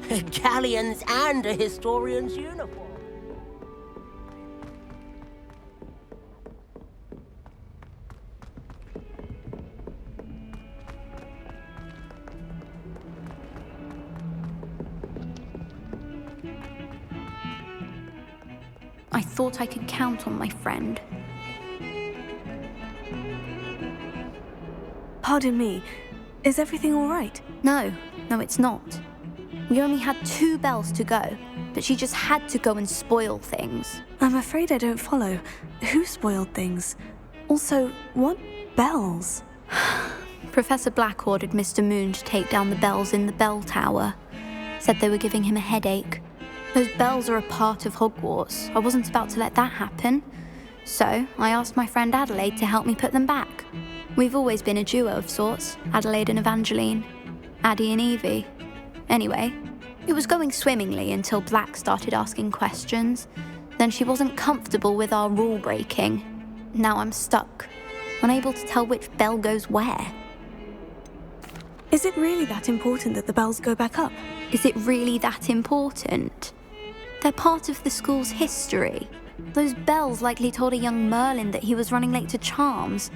Galleons and a historian's uniform. I thought I could count on my friend. Pardon me, is everything all right? No, it's not. We only had 2 bells to go, but she just had to go and spoil things. I'm afraid I don't follow. Who spoiled things? Also, what bells? Professor Black ordered Mr. Moon to take down the bells in the bell tower. Said they were giving him a headache. Those bells are a part of Hogwarts. I wasn't about to let that happen. So, I asked my friend Adelaide to help me put them back. We've always been a duo of sorts, Adelaide and Evangeline. Addie and Evie. Anyway, it was going swimmingly until Black started asking questions. Then she wasn't comfortable with our rule breaking. Now I'm stuck, unable to tell which bell goes where. Is it really that important that the bells go back up? Is it really that important? They're part of the school's history. Those bells likely told a young Merlin that he was running late to Charms,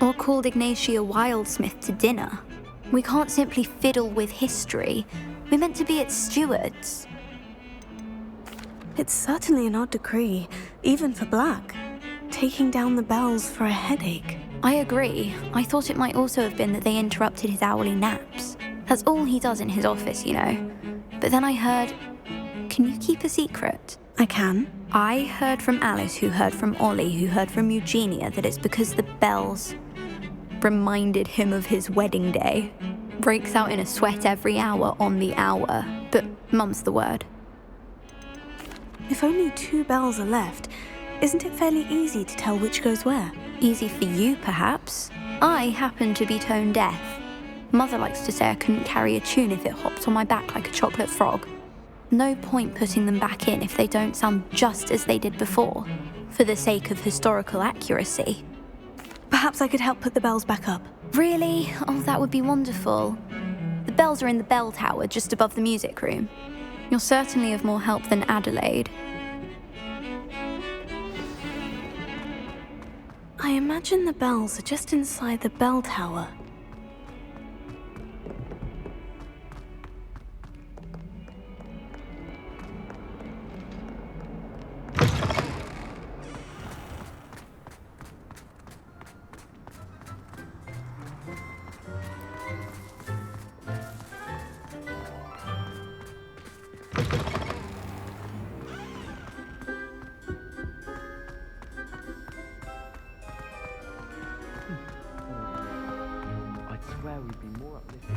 or called Ignatia Wildsmith to dinner. We can't simply fiddle with history. We're meant to be its stewards. It's certainly an odd decree, even for Black. Taking down the bells for a headache. I agree. I thought it might also have been that they interrupted his hourly naps. That's all he does in his office, you know. But then I heard... Can you keep a secret? I can. I heard from Alice, who heard from Ollie, who heard from Eugenia, that it's because the bells reminded him of his wedding day. Breaks out in a sweat every hour on the hour. But mum's the word. If only 2 bells are left, isn't it fairly easy to tell which goes where? Easy for you, perhaps. I happen to be tone deaf. Mother likes to say I couldn't carry a tune if it hopped on my back like a chocolate frog. No point putting them back in if they don't sound just as they did before, for the sake of historical accuracy. Perhaps I could help put the bells back up. Really? Oh, that would be wonderful. The bells are in the bell tower just above the music room. You're certainly of more help than Adelaide. I imagine the bells are just inside the bell tower. I'd swear we'd be more uplifted.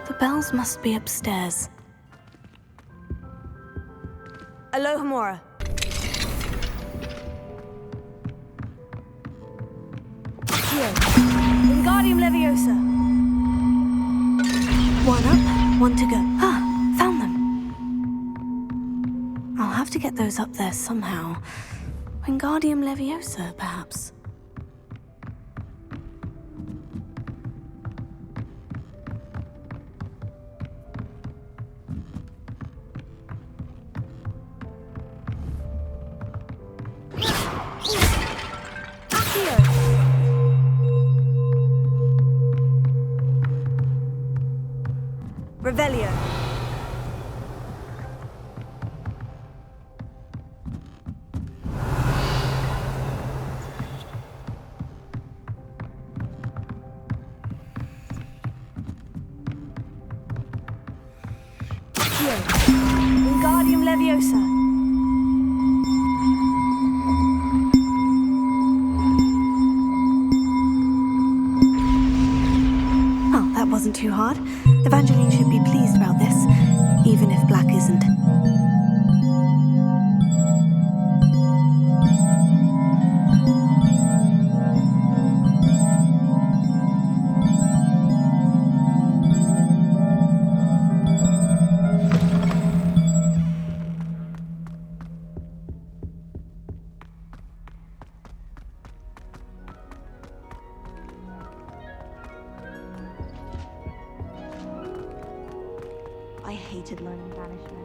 The bells must be upstairs. Alohomora. Here. Wingardium Leviosa. 1 up, 1 to go. Ah, found them. I'll have to get those up there somehow. Wingardium Leviosa, perhaps. Revelio. Wingardium Leviosa. Oh, that wasn't too hard. Evangeline should be pleased about this, even if Black isn't. hated learning banishment.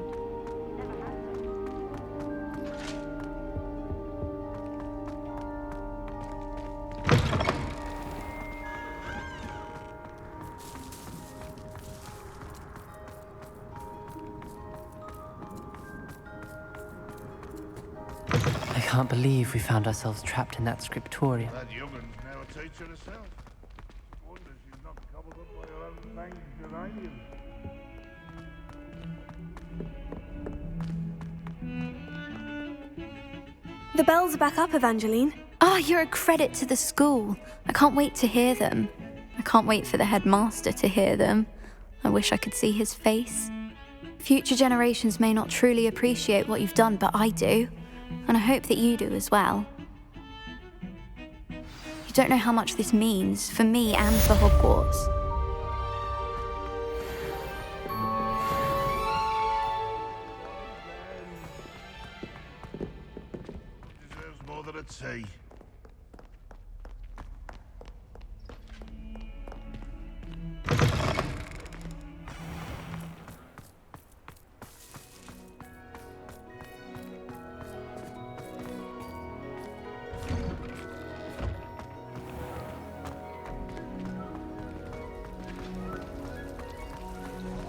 I can't believe we found ourselves trapped in that scriptorium. That young'un's now a teacher herself. Wonder she's not gobbled up by her own fanged geraniums. The bells are back up, Evangeline. Ah, you're a credit to the school. I can't wait to hear them. I can't wait for the headmaster to hear them. I wish I could see his face. Future generations may not truly appreciate what you've done, but I do. And I hope that you do as well. You don't know how much this means for me and for Hogwarts. Deserves more than a tea.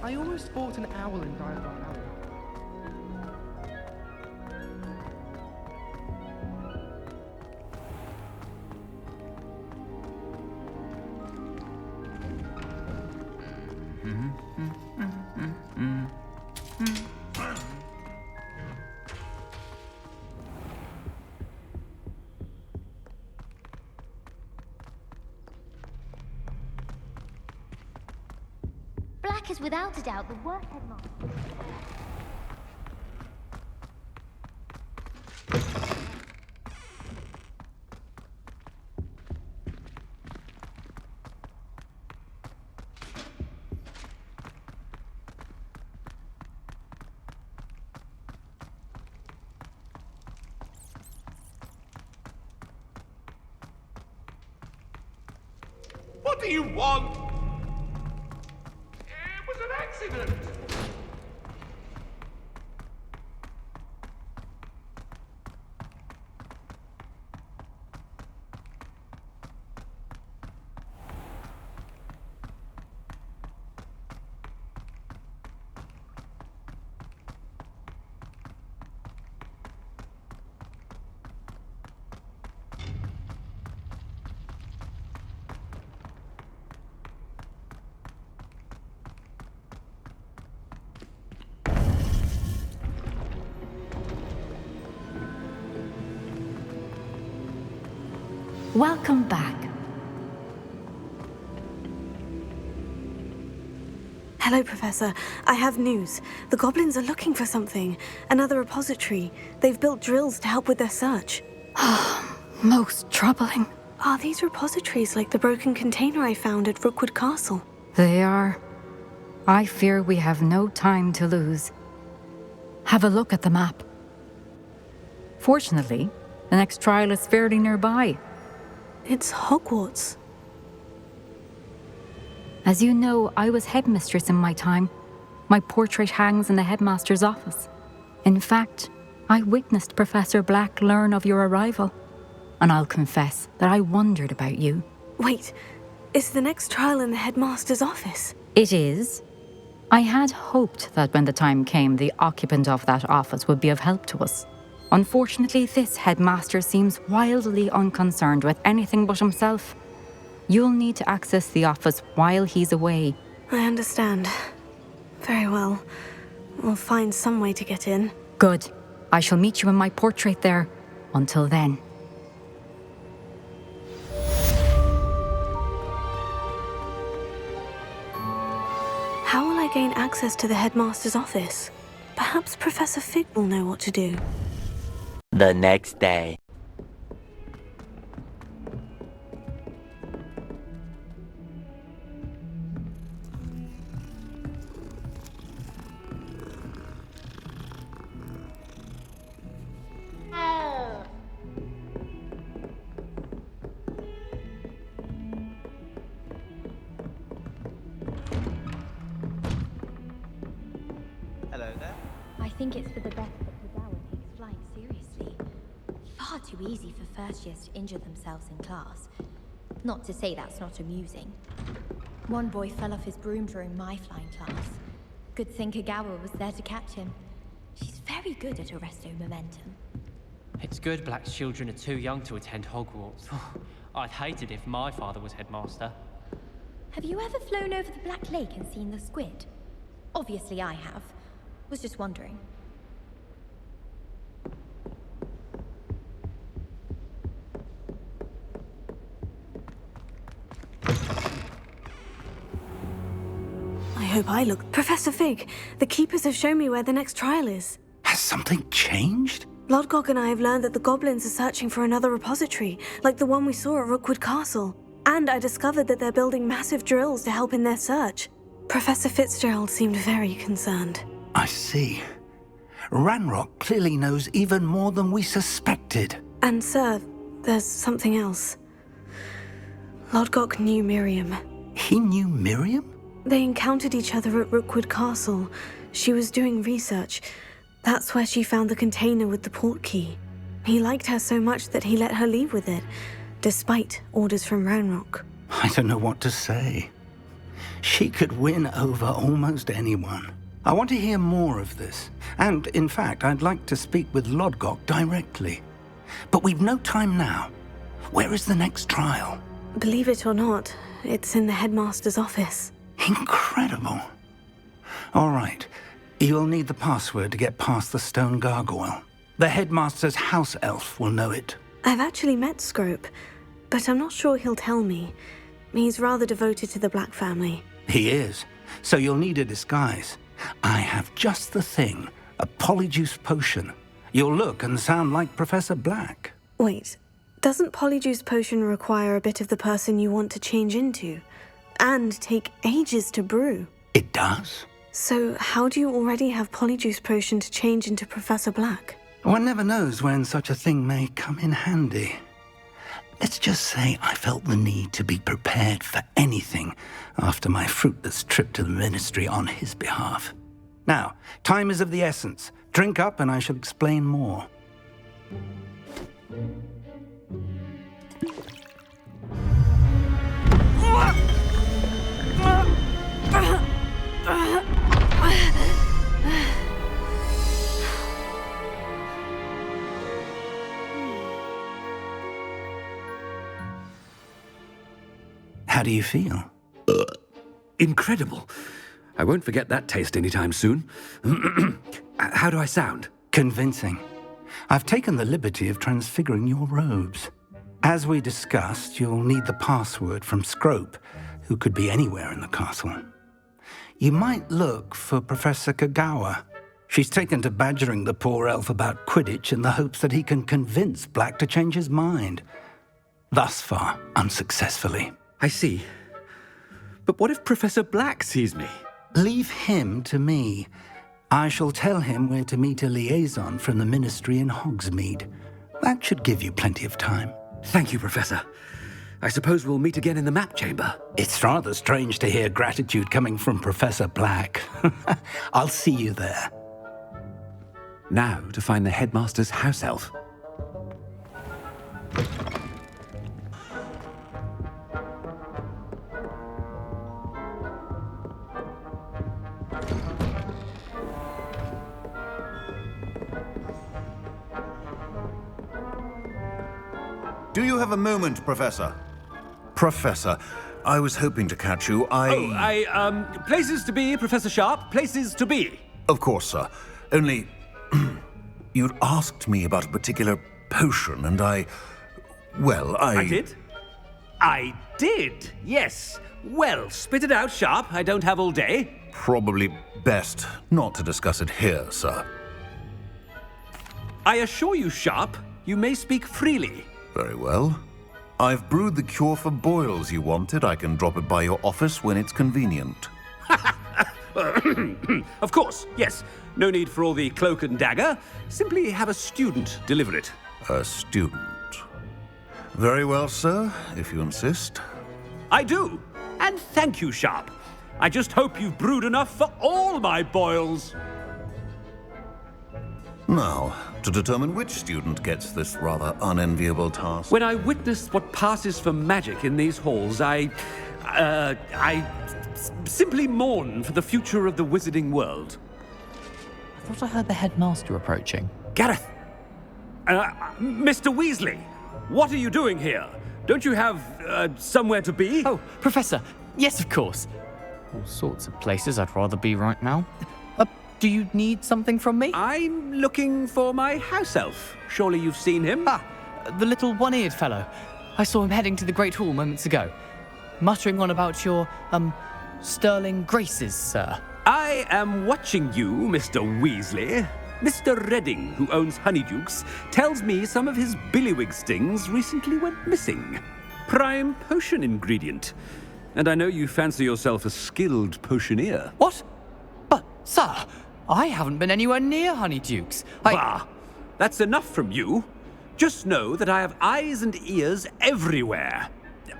I almost fought an owl in Dialogue Alley. Black is without a doubt the worst headmaster. What do you want? It was an accident. Welcome back. Hello, Professor. I have news. The goblins are looking for something. Another repository. They've built drills to help with their search. Most troubling. Are these repositories like the broken container I found at Rookwood Castle? They are. I fear we have no time to lose. Have a look at the map. Fortunately, the next trial is fairly nearby. It's Hogwarts. As you know, I was headmistress in my time. My portrait hangs in the headmaster's office. In fact, I witnessed Professor Black learn of your arrival. And I'll confess that I wondered about you. Wait, is the next trial in the headmaster's office? It is. I had hoped that when the time came, the occupant of that office would be of help to us. Unfortunately, this headmaster seems wildly unconcerned with anything but himself. You'll need to access the office while he's away. I understand. Very well. We'll find some way to get in. Good. I shall meet you in my portrait there. Until then. How will I gain access to the headmaster's office? Perhaps Professor Fig will know what to do. The next day. think it's for the best that Kagawa takes flying seriously. Far too easy for first years to injure themselves in class. Not to say that's not amusing. One boy fell off his broom during my flying class. Good thing Kagawa was there to catch him. She's very good at arresto momentum. It's good Black's children are too young to attend Hogwarts. I'd hate it if my father was headmaster. Have you ever flown over the Black Lake and seen the squid? Obviously I have. Was just wondering. I hope I look. Professor Fig, the Keepers have shown me where the next trial is. Has something changed? Lodgok and I have learned that the goblins are searching for another repository, like the one we saw at Rookwood Castle. And I discovered that they're building massive drills to help in their search. Professor Fitzgerald seemed very concerned. I see. Ranrock clearly knows even more than we suspected. And sir, there's something else. Lodgok knew Miriam. He knew Miriam? They encountered each other at Rookwood Castle. She was doing research. That's where she found the container with the port key. He liked her so much that he let her leave with it, despite orders from Ranrock. I don't know what to say. She could win over almost anyone. I want to hear more of this. And, in fact, I'd like to speak with Lodgok directly. But we've no time now. Where is the next trial? Believe it or not, it's in the headmaster's office. Incredible. All right. You'll need the password to get past the stone gargoyle. The headmaster's house elf will know it. I've actually met Scrope, but I'm not sure he'll tell me. He's rather devoted to the Black family. He is. So you'll need a disguise. I have just the thing. A polyjuice potion. You'll look and sound like Professor Black. Wait, doesn't polyjuice potion require a bit of the person you want to change into? And take ages to brew? It does. So how do you already have polyjuice potion to change into Professor Black? One never knows when such a thing may come in handy. Let's just say I felt the need to be prepared for anything after my fruitless trip to the ministry on his behalf. Now, time is of the essence. Drink up and I shall explain more. How do you feel? Incredible. I won't forget that taste anytime soon. How do I sound? Convincing. I've taken the liberty of transfiguring your robes. As we discussed, you'll need the password from Scrope, who could be anywhere in the castle. You might look for Professor Kagawa. She's taken to badgering the poor elf about Quidditch in the hopes that he can convince Black to change his mind. Thus far, unsuccessfully. I see. But what if Professor Black sees me? Leave him to me. I shall tell him where to meet a liaison from the ministry in Hogsmeade. That should give you plenty of time. Thank you, Professor. I suppose we'll meet again in the map chamber. It's rather strange to hear gratitude coming from Professor Black. I'll see you there. Now to find the headmaster's house elf. Do you have a moment, Professor? Professor, I was hoping to catch you. Places to be, Professor Sharp. Places to be. Of course, sir. Only, you'd asked me about a particular potion, and I did? I did, yes. Well, spit it out, Sharp. I don't have all day. Probably best not to discuss it here, sir. I assure you, Sharp, you may speak freely. Very well. I've brewed the cure for boils you wanted. I can drop it by your office when it's convenient. Of course, yes. No need for all the cloak and dagger. Simply have a student deliver it. A student. Very well, sir, if you insist. I do. And thank you, Sharp. I just hope you've brewed enough for all my boils. Now, to determine which student gets this rather unenviable task. When I witness what passes for magic in these halls, I simply mourn for the future of the wizarding world. I thought I heard the headmaster approaching. Gareth! Mr. Weasley, what are you doing here? Don't you have somewhere to be? Oh, Professor, yes, of course. All sorts of places I'd rather be right now. Do you need something from me? I'm looking for my house elf. Surely you've seen him? Ah, the little one-eared fellow. I saw him heading to the Great Hall moments ago, muttering on about your, sterling graces, sir. I am watching you, Mr. Weasley. Mr. Redding, who owns Honeydukes, tells me some of his billywig stings recently went missing. Prime potion ingredient. And I know you fancy yourself a skilled potioneer. What? But, sir, I haven't been anywhere near Honeydukes. Bah! That's enough from you. Just know that I have eyes and ears everywhere.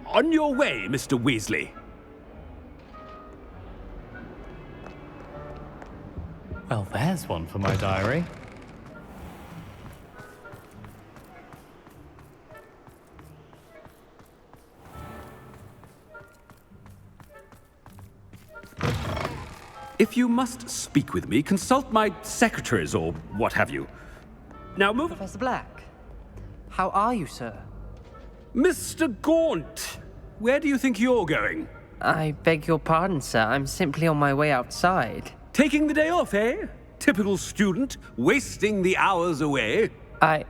On your way, Mr. Weasley. Well, there's one for my diary. If you must speak with me, consult my secretaries or what have you. Now move... Professor Black, how are you, sir? Mr. Gaunt, where do you think you're going? I beg your pardon, sir. I'm simply on my way outside. Taking the day off, eh? Typical student, wasting the hours away. I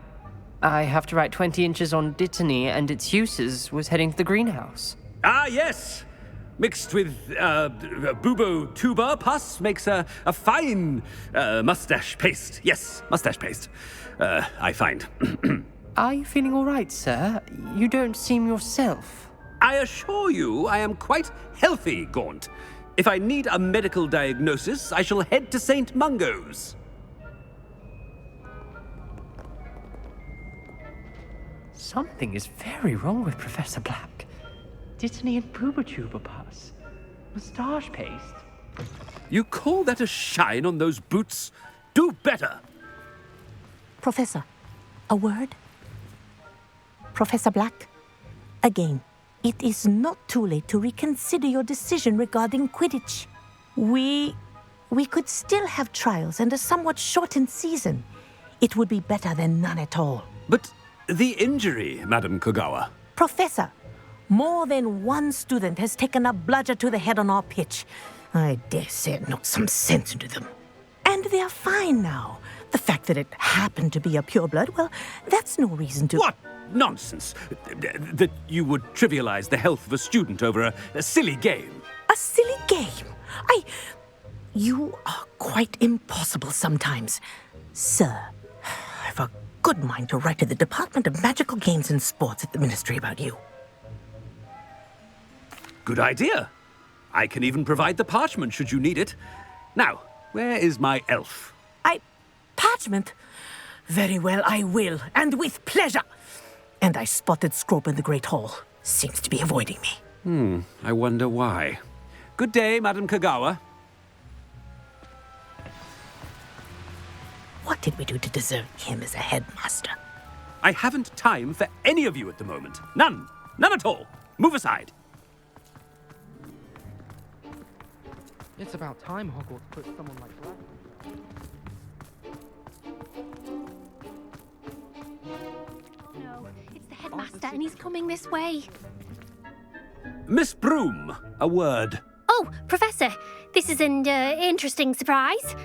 have to write 20 inches on Dittany and its uses. Was heading to the greenhouse. Ah, yes! Mixed with bubo tuber pus makes a fine mustache paste. Yes, mustache paste. I find. Are you feeling all right, sir? You don't seem yourself. I assure you I am quite healthy, Gaunt. If I need a medical diagnosis, I shall head to St. Mungo's. Something is very wrong with Professor Black. Dittany and Boobertuber pus. Moustache paste. You call that a shine on those boots? Do better! Professor, a word? Professor Black, again, it is not too late to reconsider your decision regarding Quidditch. We could still have trials and a somewhat shortened season. It would be better than none at all. But the injury, Madam Kogawa. Professor, more than one student has taken a bludger to the head on our pitch. I dare say it knocked some sense into them. And they're fine now. The fact that it happened to be a pureblood, well, that's no reason to... What nonsense! That you would trivialize the health of a student over a silly game. A silly game? You are quite impossible sometimes. Sir, I've a good mind to write to the Department of Magical Games and Sports at the Ministry about you. Good idea. I can even provide the parchment should you need it. Now, where is my elf? Parchment? Very well, I will, and with pleasure. And I spotted Scrope in the Great Hall. Seems to be avoiding me. I wonder why. Good day, Madam Kogawa. What did we do to deserve him as a headmaster? I haven't time for any of you at the moment. None. None at all. Move aside. It's about time Hogwarts put someone like that. No, it's the headmaster and he's coming this way. Miss Broom, a word. Oh, Professor, this is an interesting surprise.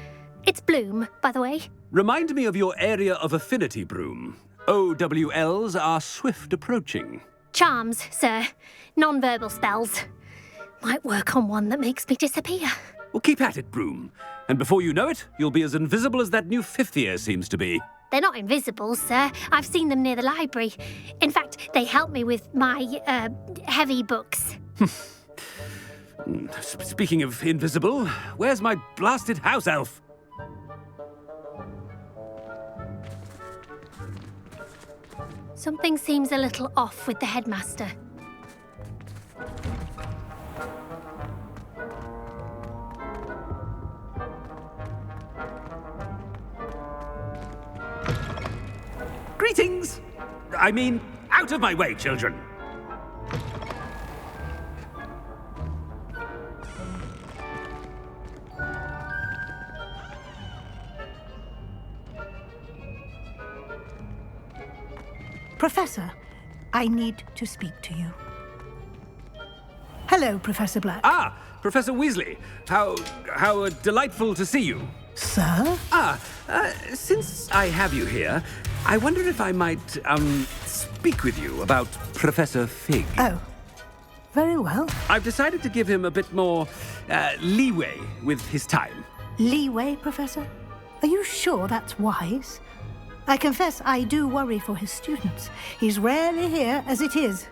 It's Bloom, by the way. Remind me of your area of affinity, Broom. OWLs are swift approaching. Charms, sir. Non-verbal spells. Might work on one that makes me disappear. Well, keep at it, Broom. And before you know it, you'll be as invisible as that new fifth year seems to be. They're not invisible, sir. I've seen them near the library. In fact, they help me with my, heavy books. Speaking of invisible, where's my blasted house elf? Something seems a little off with the headmaster. Greetings! I mean, out of my way, children! Professor, I need to speak to you. Hello, Professor Black. Ah, Professor Weasley. How delightful to see you. Sir? Since I have you here, I wonder if I might, speak with you about Professor Fig. Oh, very well. I've decided to give him a bit more, leeway with his time. Leeway, Professor? Are you sure that's wise? I confess I do worry for his students. He's rarely here as it is.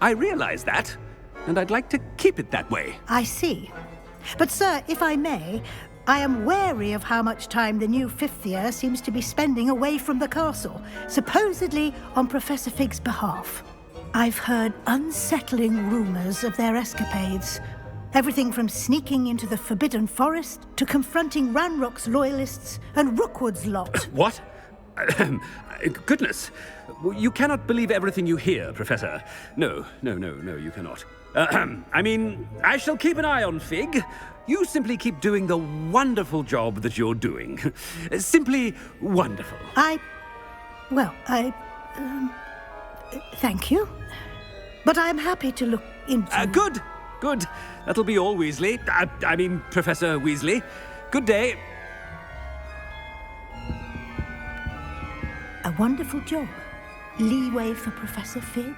I realize that, and I'd like to keep it that way. I see. But, sir, if I may, I am wary of how much time the new fifth year seems to be spending away from the castle, supposedly on Professor Fig's behalf. I've heard unsettling rumors of their escapades. Everything from sneaking into the Forbidden Forest to confronting Ranrock's loyalists and Rookwood's lot. What? Goodness. You cannot believe everything you hear, Professor. No, you cannot. I mean, I shall keep an eye on Fig. You simply keep doing the wonderful job that you're doing. Simply wonderful. Thank you. But I'm happy to look into... Good. That'll be all, Weasley. I mean, Professor Weasley. Good day. A wonderful job. Leeway for Professor Fig.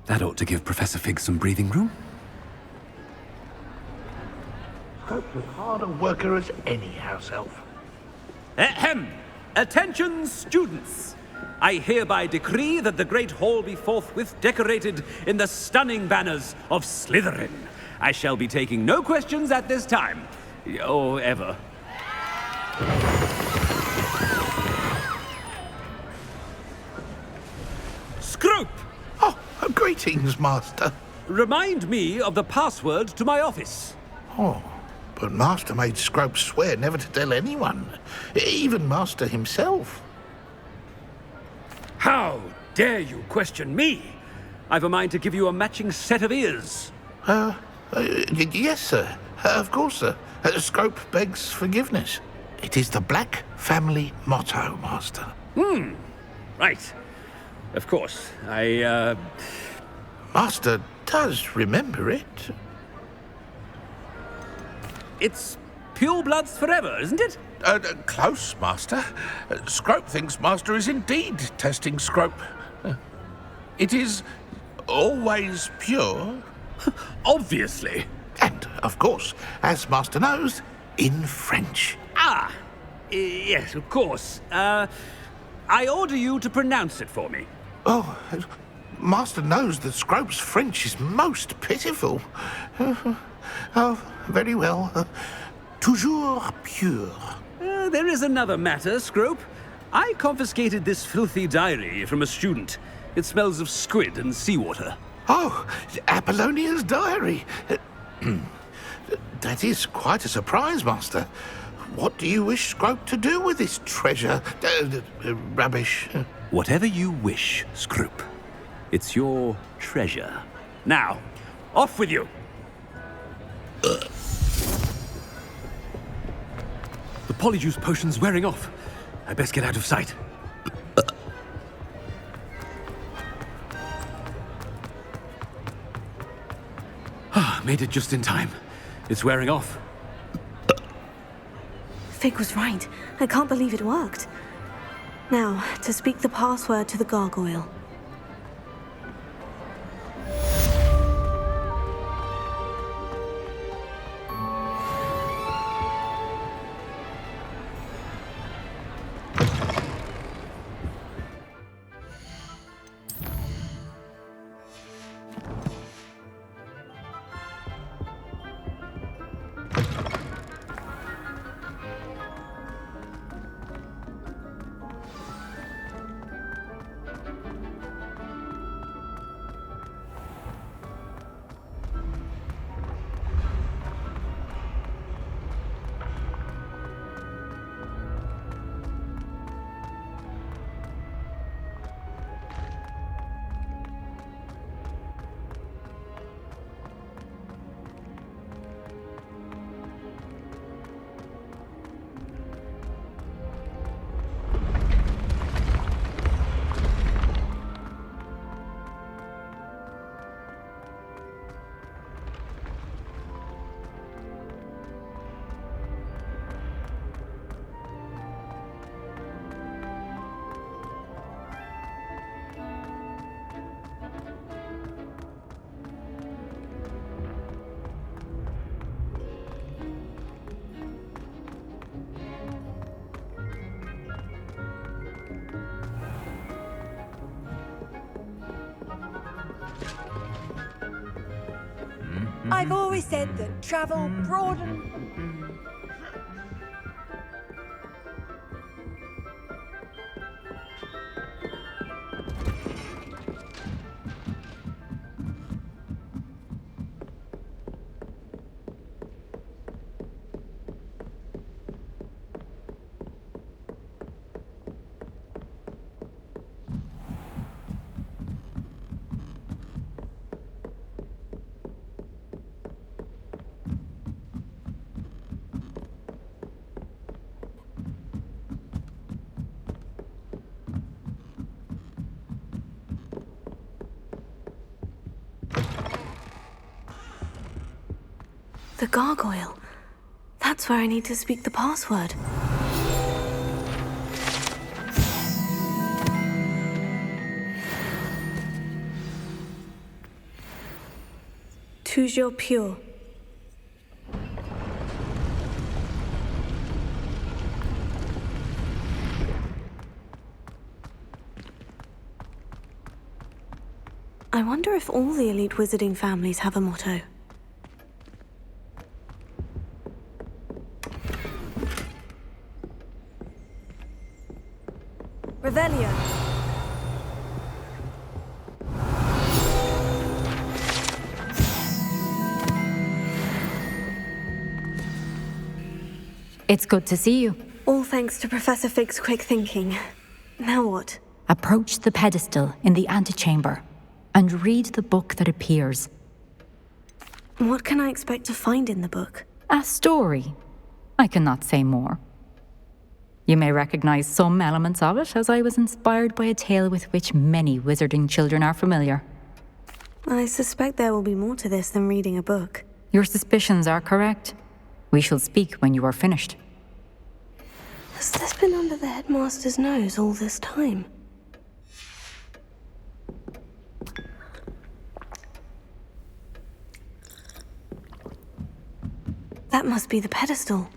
That ought to give Professor Fig some breathing room. Scope's as hard a worker as any house elf. Ahem! Attention, students! I hereby decree that the Great Hall be forthwith decorated in the stunning banners of Slytherin. I shall be taking no questions at this time. Or ever. Scrope! Oh, greetings, Master. Remind me of the password to my office. Oh, but Master made Scrope swear never to tell anyone, even Master himself. How dare you question me? I've a mind to give you a matching set of ears. Yes, sir. Of course, sir. Scrope begs forgiveness. It is the Black family motto, Master. Right. Of course. Master does remember it. It's purebloods forever, isn't it? Close, Master. Scrope thinks Master is indeed testing Scrope. It is always pure. Obviously. And, of course, as Master knows, in French. Yes, of course. I order you to pronounce it for me. Oh, Master knows that Scrope's French is most pitiful. Oh, very well. Toujours pure. There is another matter, Scrope. I confiscated this filthy diary from a student. It smells of squid and seawater. Oh, Apollonia's diary. That is quite a surprise, Master. What do you wish Scrope to do with this treasure? Rubbish. Whatever you wish, Scrope. It's your treasure. Now, off with you. The polyjuice potion's wearing off. I best get out of sight. Made it just in time. It's wearing off. Fig was right. I can't believe it worked. Now, to speak the password to the gargoyle. I've always said that travel broadens. The gargoyle. That's where I need to speak the password. Toujours pure. I wonder if all the elite wizarding families have a motto. Revelio. It's good to see you. All thanks to Professor Fig's quick thinking. Now what? Approach the pedestal in the antechamber and read the book that appears. What can I expect to find in the book? A story. I cannot say more. You may recognize some elements of it, as I was inspired by a tale with which many wizarding children are familiar. I suspect there will be more to this than reading a book. Your suspicions are correct. We shall speak when you are finished. Has this been under the headmaster's nose all this time? That must be the pedestal.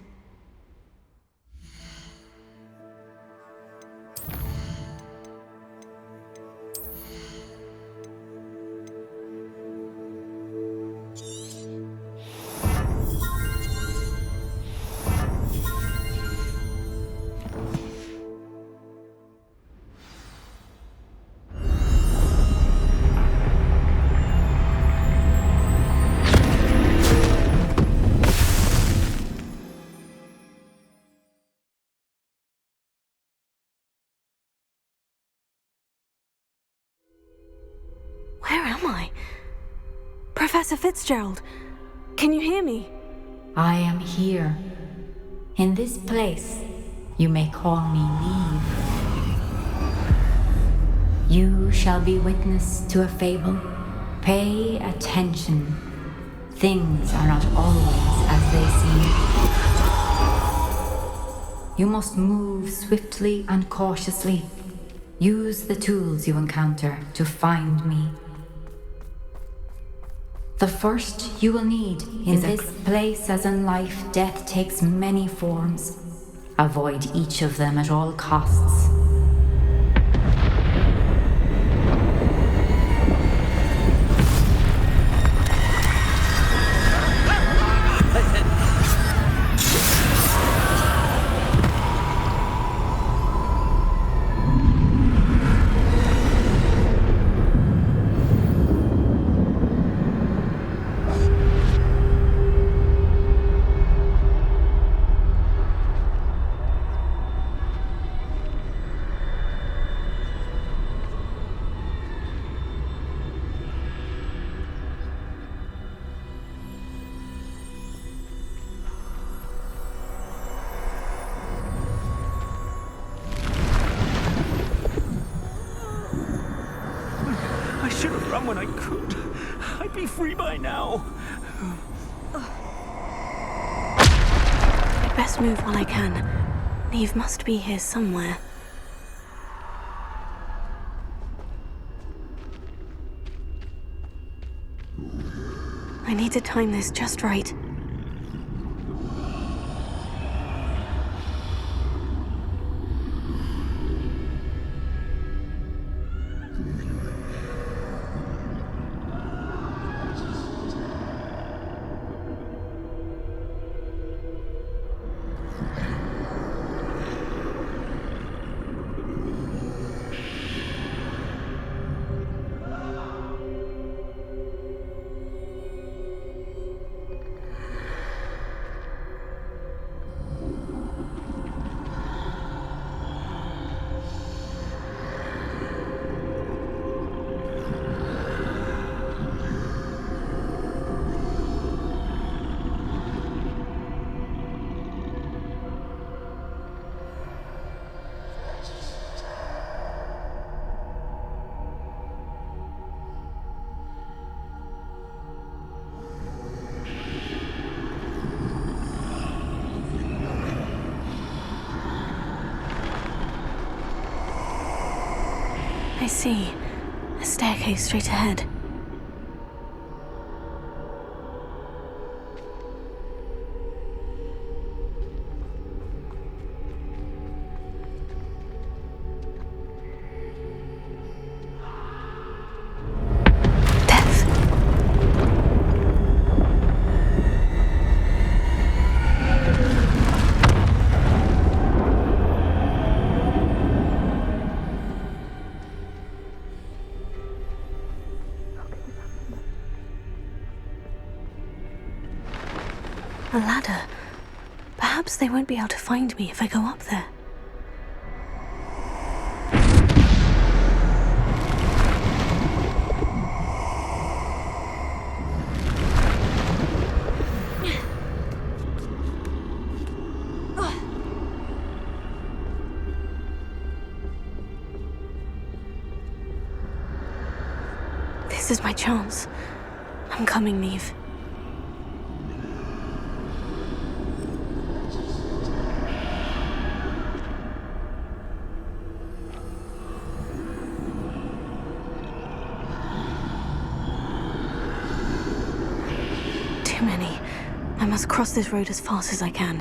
Where am I? Professor Fitzgerald, can you hear me? I am here. In this place, you may call me Neve. You shall be witness to a fable. Pay attention. Things are not always as they seem. You must move swiftly and cautiously. Use the tools you encounter to find me. The first you will need in this place, as in life, death takes many forms. Avoid each of them at all costs. When I could, I'd be free by now. I'd best move while I can. Neve must be here somewhere. I need to time this just right. I see. A staircase straight ahead. A ladder. Perhaps they won't be able to find me if I go up there. This is my chance. I'm coming, Neve. Too many. I must cross this road as fast as I can.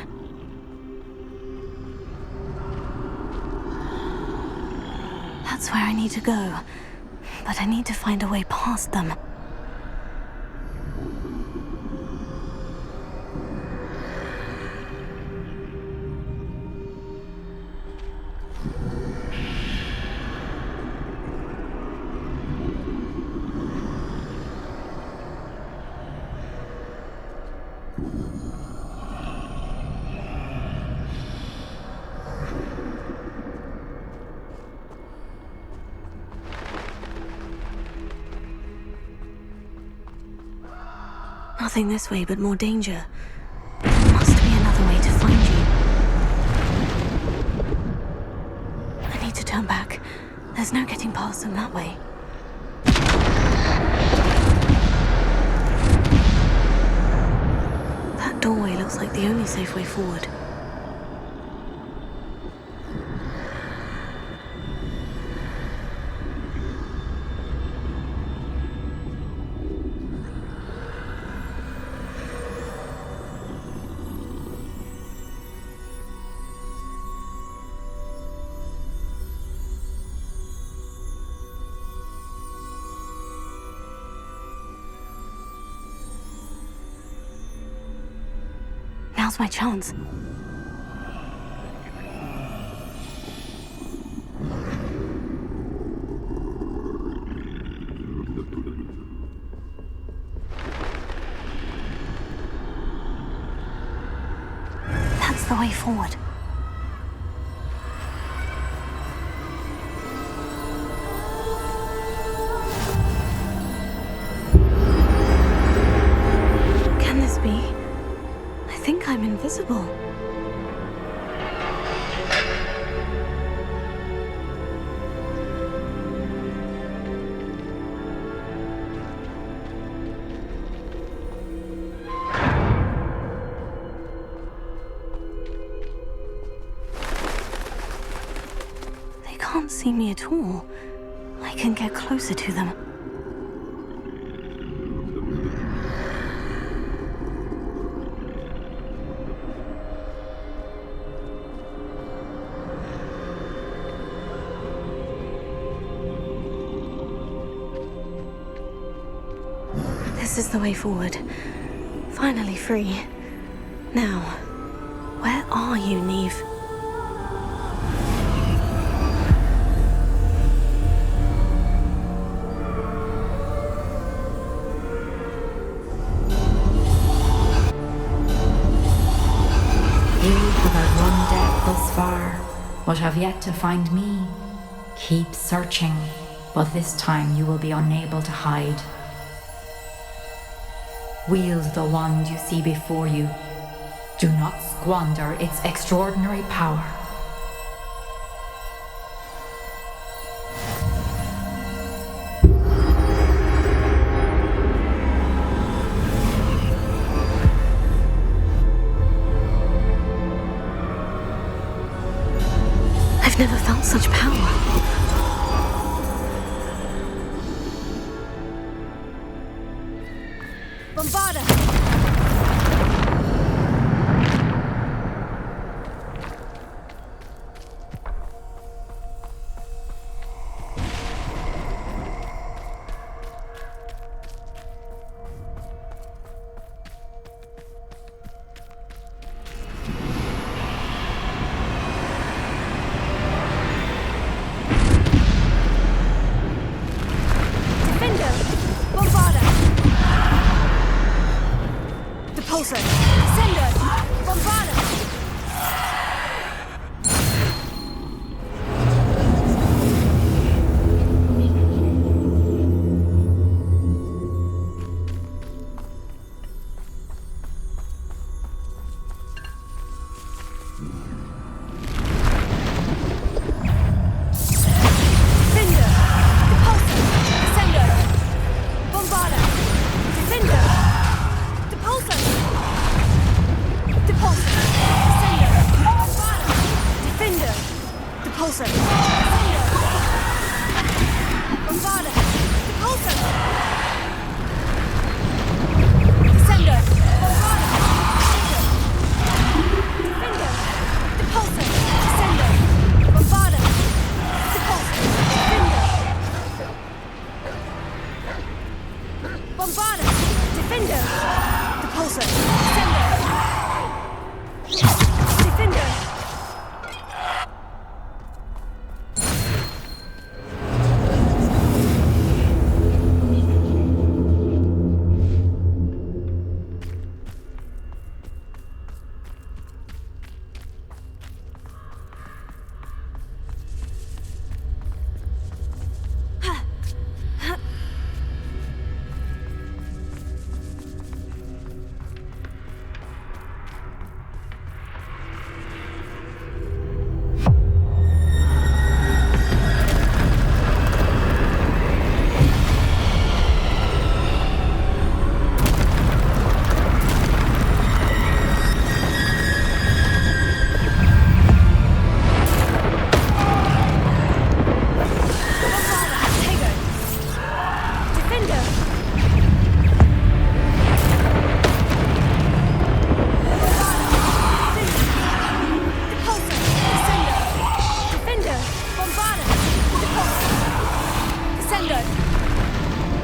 That's where I need to go. But I need to find a way past them. Nothing this way, but more danger. There must be another way to find you. I need to turn back. There's no getting past them that way. That doorway looks like the only safe way forward. Now's my chance. That's the way forward. Can this be? I think I'm invisible. They can't see me at all. I can get closer to them. This is the way forward. Finally free. Now, where are you, Neve? You have run death thus far, but have yet to find me. Keep searching, but this time you will be unable to hide. Wield the wand you see before you. Do not squander its extraordinary power. I've never felt such power.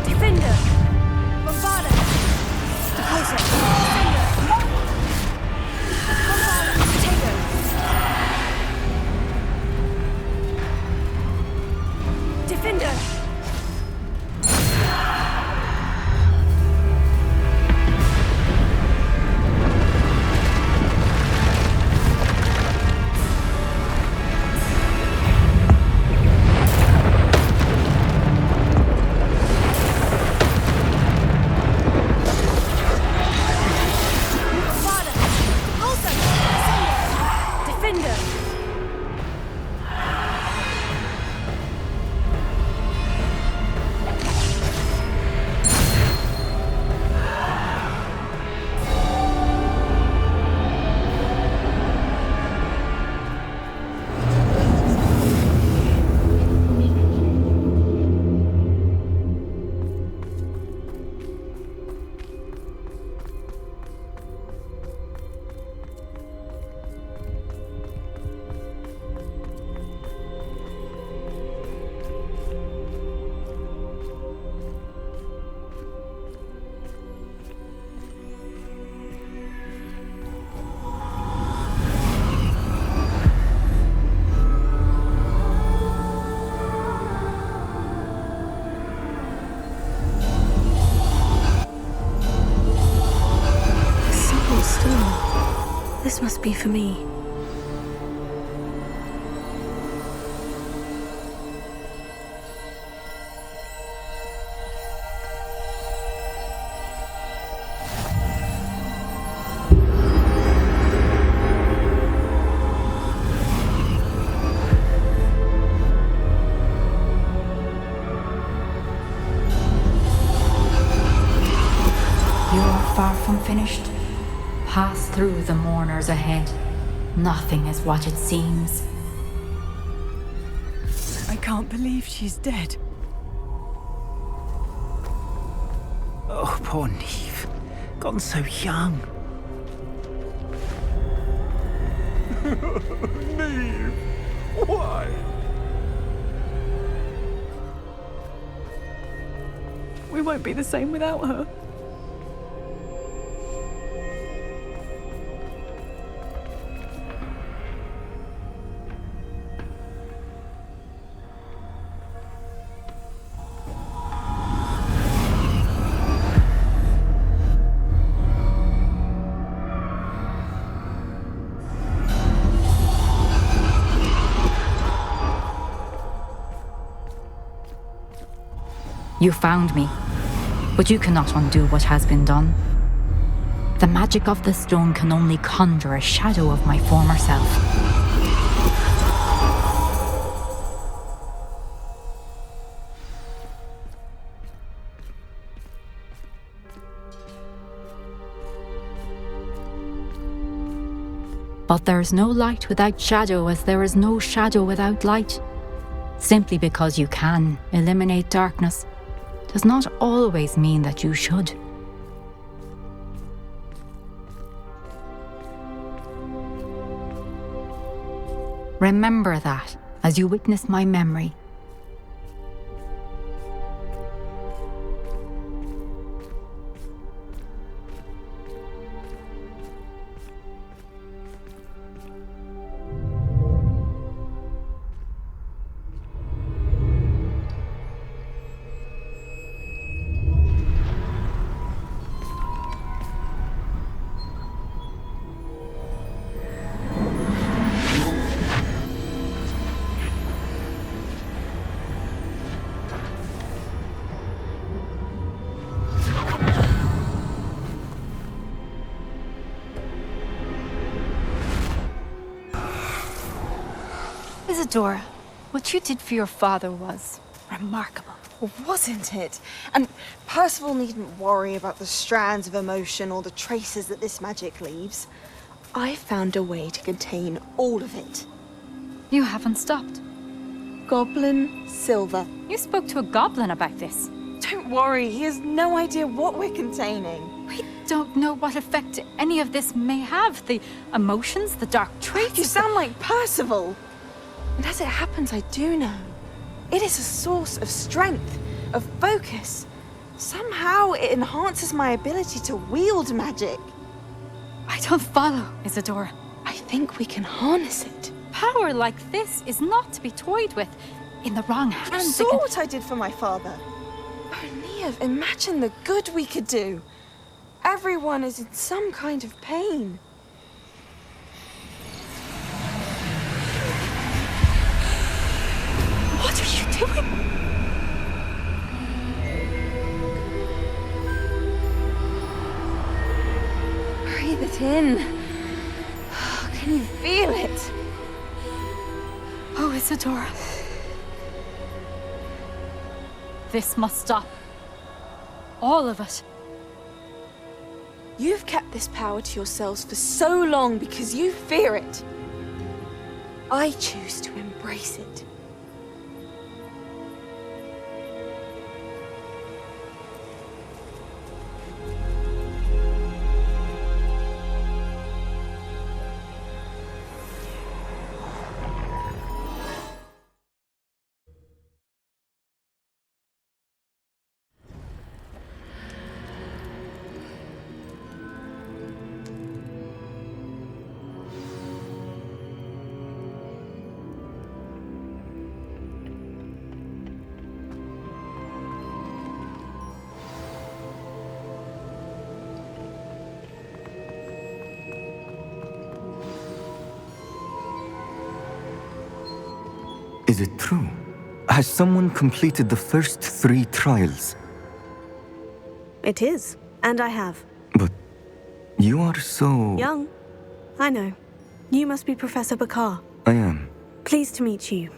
Defender! Bombarda! This must be for me. You're far from finished. Pass through the mourners ahead. Nothing is what it seems. I can't believe she's dead. Oh, poor Neve. Gone so young. Neve! Why? We won't be the same without her. You found me, but you cannot undo what has been done. The magic of the stone can only conjure a shadow of my former self. But there is no light without shadow, as there is no shadow without light. Simply because you can eliminate darkness does not always mean that you should. Remember that as you witness my memory. Isadora, what you did for your father was remarkable. Well, wasn't it? And Percival needn't worry about the strands of emotion or the traces that this magic leaves. I found a way to contain all of it. You haven't stopped. Goblin Silver. You spoke to a goblin about this. Don't worry, he has no idea what we're containing. We don't know what effect any of this may have. The emotions, the dark traits. You sound like Percival. And as it happens, I do know. It is a source of strength, of focus. Somehow it enhances my ability to wield magic. I don't follow, Isadora. I think we can harness it. Power like this is not to be toyed with. In the wrong hands, You saw what I did for my father. Oh, Neve, imagine the good we could do. Everyone is in some kind of pain. What are you doing? Breathe it in. Can you feel it? Oh, Isadora. This must stop. All of it. You've kept this power to yourselves for so long because you fear it. I choose to embrace it. Is it true? Has someone completed the first 3 trials? It is, and I have. But you are so... Young. I know. You must be Professor Bakar. I am. Pleased to meet you.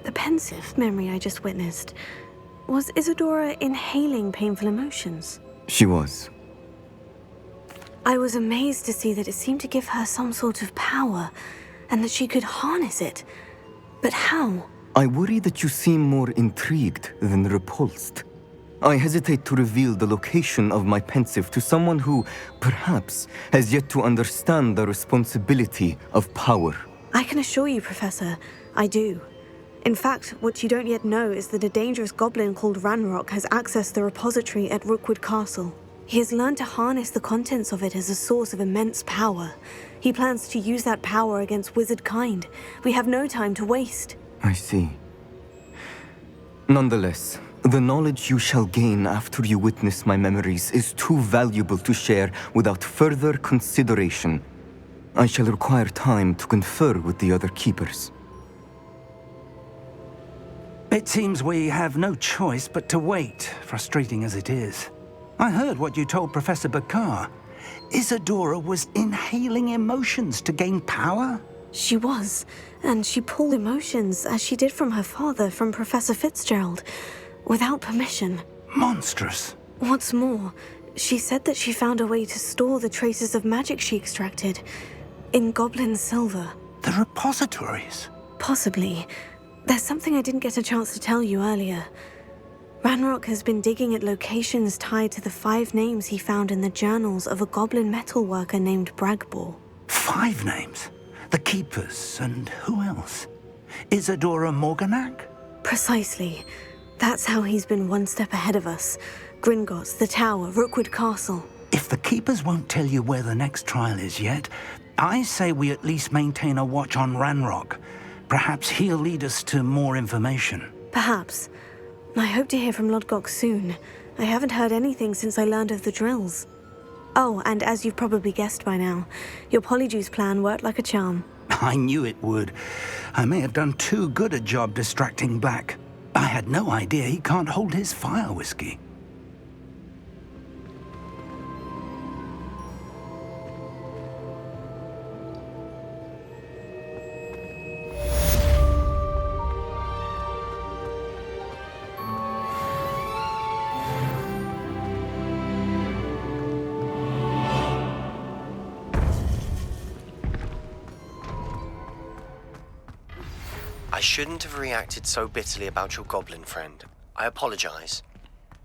The pensive memory I just witnessed. Was Isadora inhaling painful emotions? She was. I was amazed to see that it seemed to give her some sort of power, and that she could harness it. But how? I worry that you seem more intrigued than repulsed. I hesitate to reveal the location of my pensive to someone who, perhaps, has yet to understand the responsibility of power. I can assure you, Professor, I do. In fact, what you don't yet know is that a dangerous goblin called Ranrock has accessed the repository at Rookwood Castle. He has learned to harness the contents of it as a source of immense power. He plans to use that power against wizard kind. We have no time to waste. I see. Nonetheless, the knowledge you shall gain after you witness my memories is too valuable to share without further consideration. I shall require time to confer with the other keepers. It seems we have no choice but to wait, frustrating as it is. I heard what you told Professor Bakar. Isadora was inhaling emotions to gain power? She was, and she pulled emotions, as she did from her father, from Professor Fitzgerald, without permission. Monstrous. What's more, she said that she found a way to store the traces of magic she extracted in goblin silver. The repositories? Possibly. There's something I didn't get a chance to tell you earlier. Ranrock has been digging at locations tied to the 5 names he found in the journals of a goblin metalworker named Bragbor. 5 names? The Keepers, and who else? Isadora Morganac? Precisely. That's how he's been one step ahead of us. Gringotts, the Tower, Rookwood Castle. If the Keepers won't tell you where the next trial is yet, I say we at least maintain a watch on Ranrock. Perhaps he'll lead us to more information. Perhaps. I hope to hear from Lodgok soon. I haven't heard anything since I learned of the drills. Oh, and as you've probably guessed by now, your Polyjuice plan worked like a charm. I knew it would. I may have done too good a job distracting Black. I had no idea he can't hold his fire whiskey. I shouldn't have reacted so bitterly about your goblin friend. I apologize.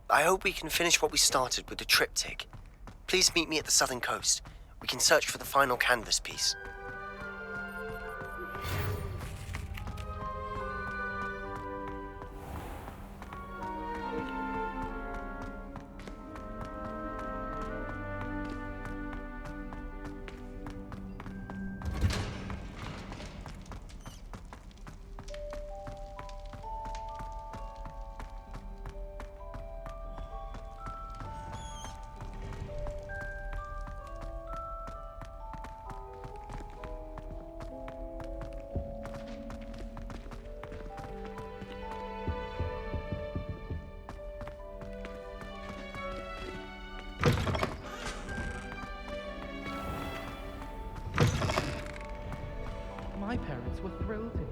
I hope we can finish what we started with the triptych. Please meet me at the southern coast. We can search for the final canvas piece. My parents were thrilled to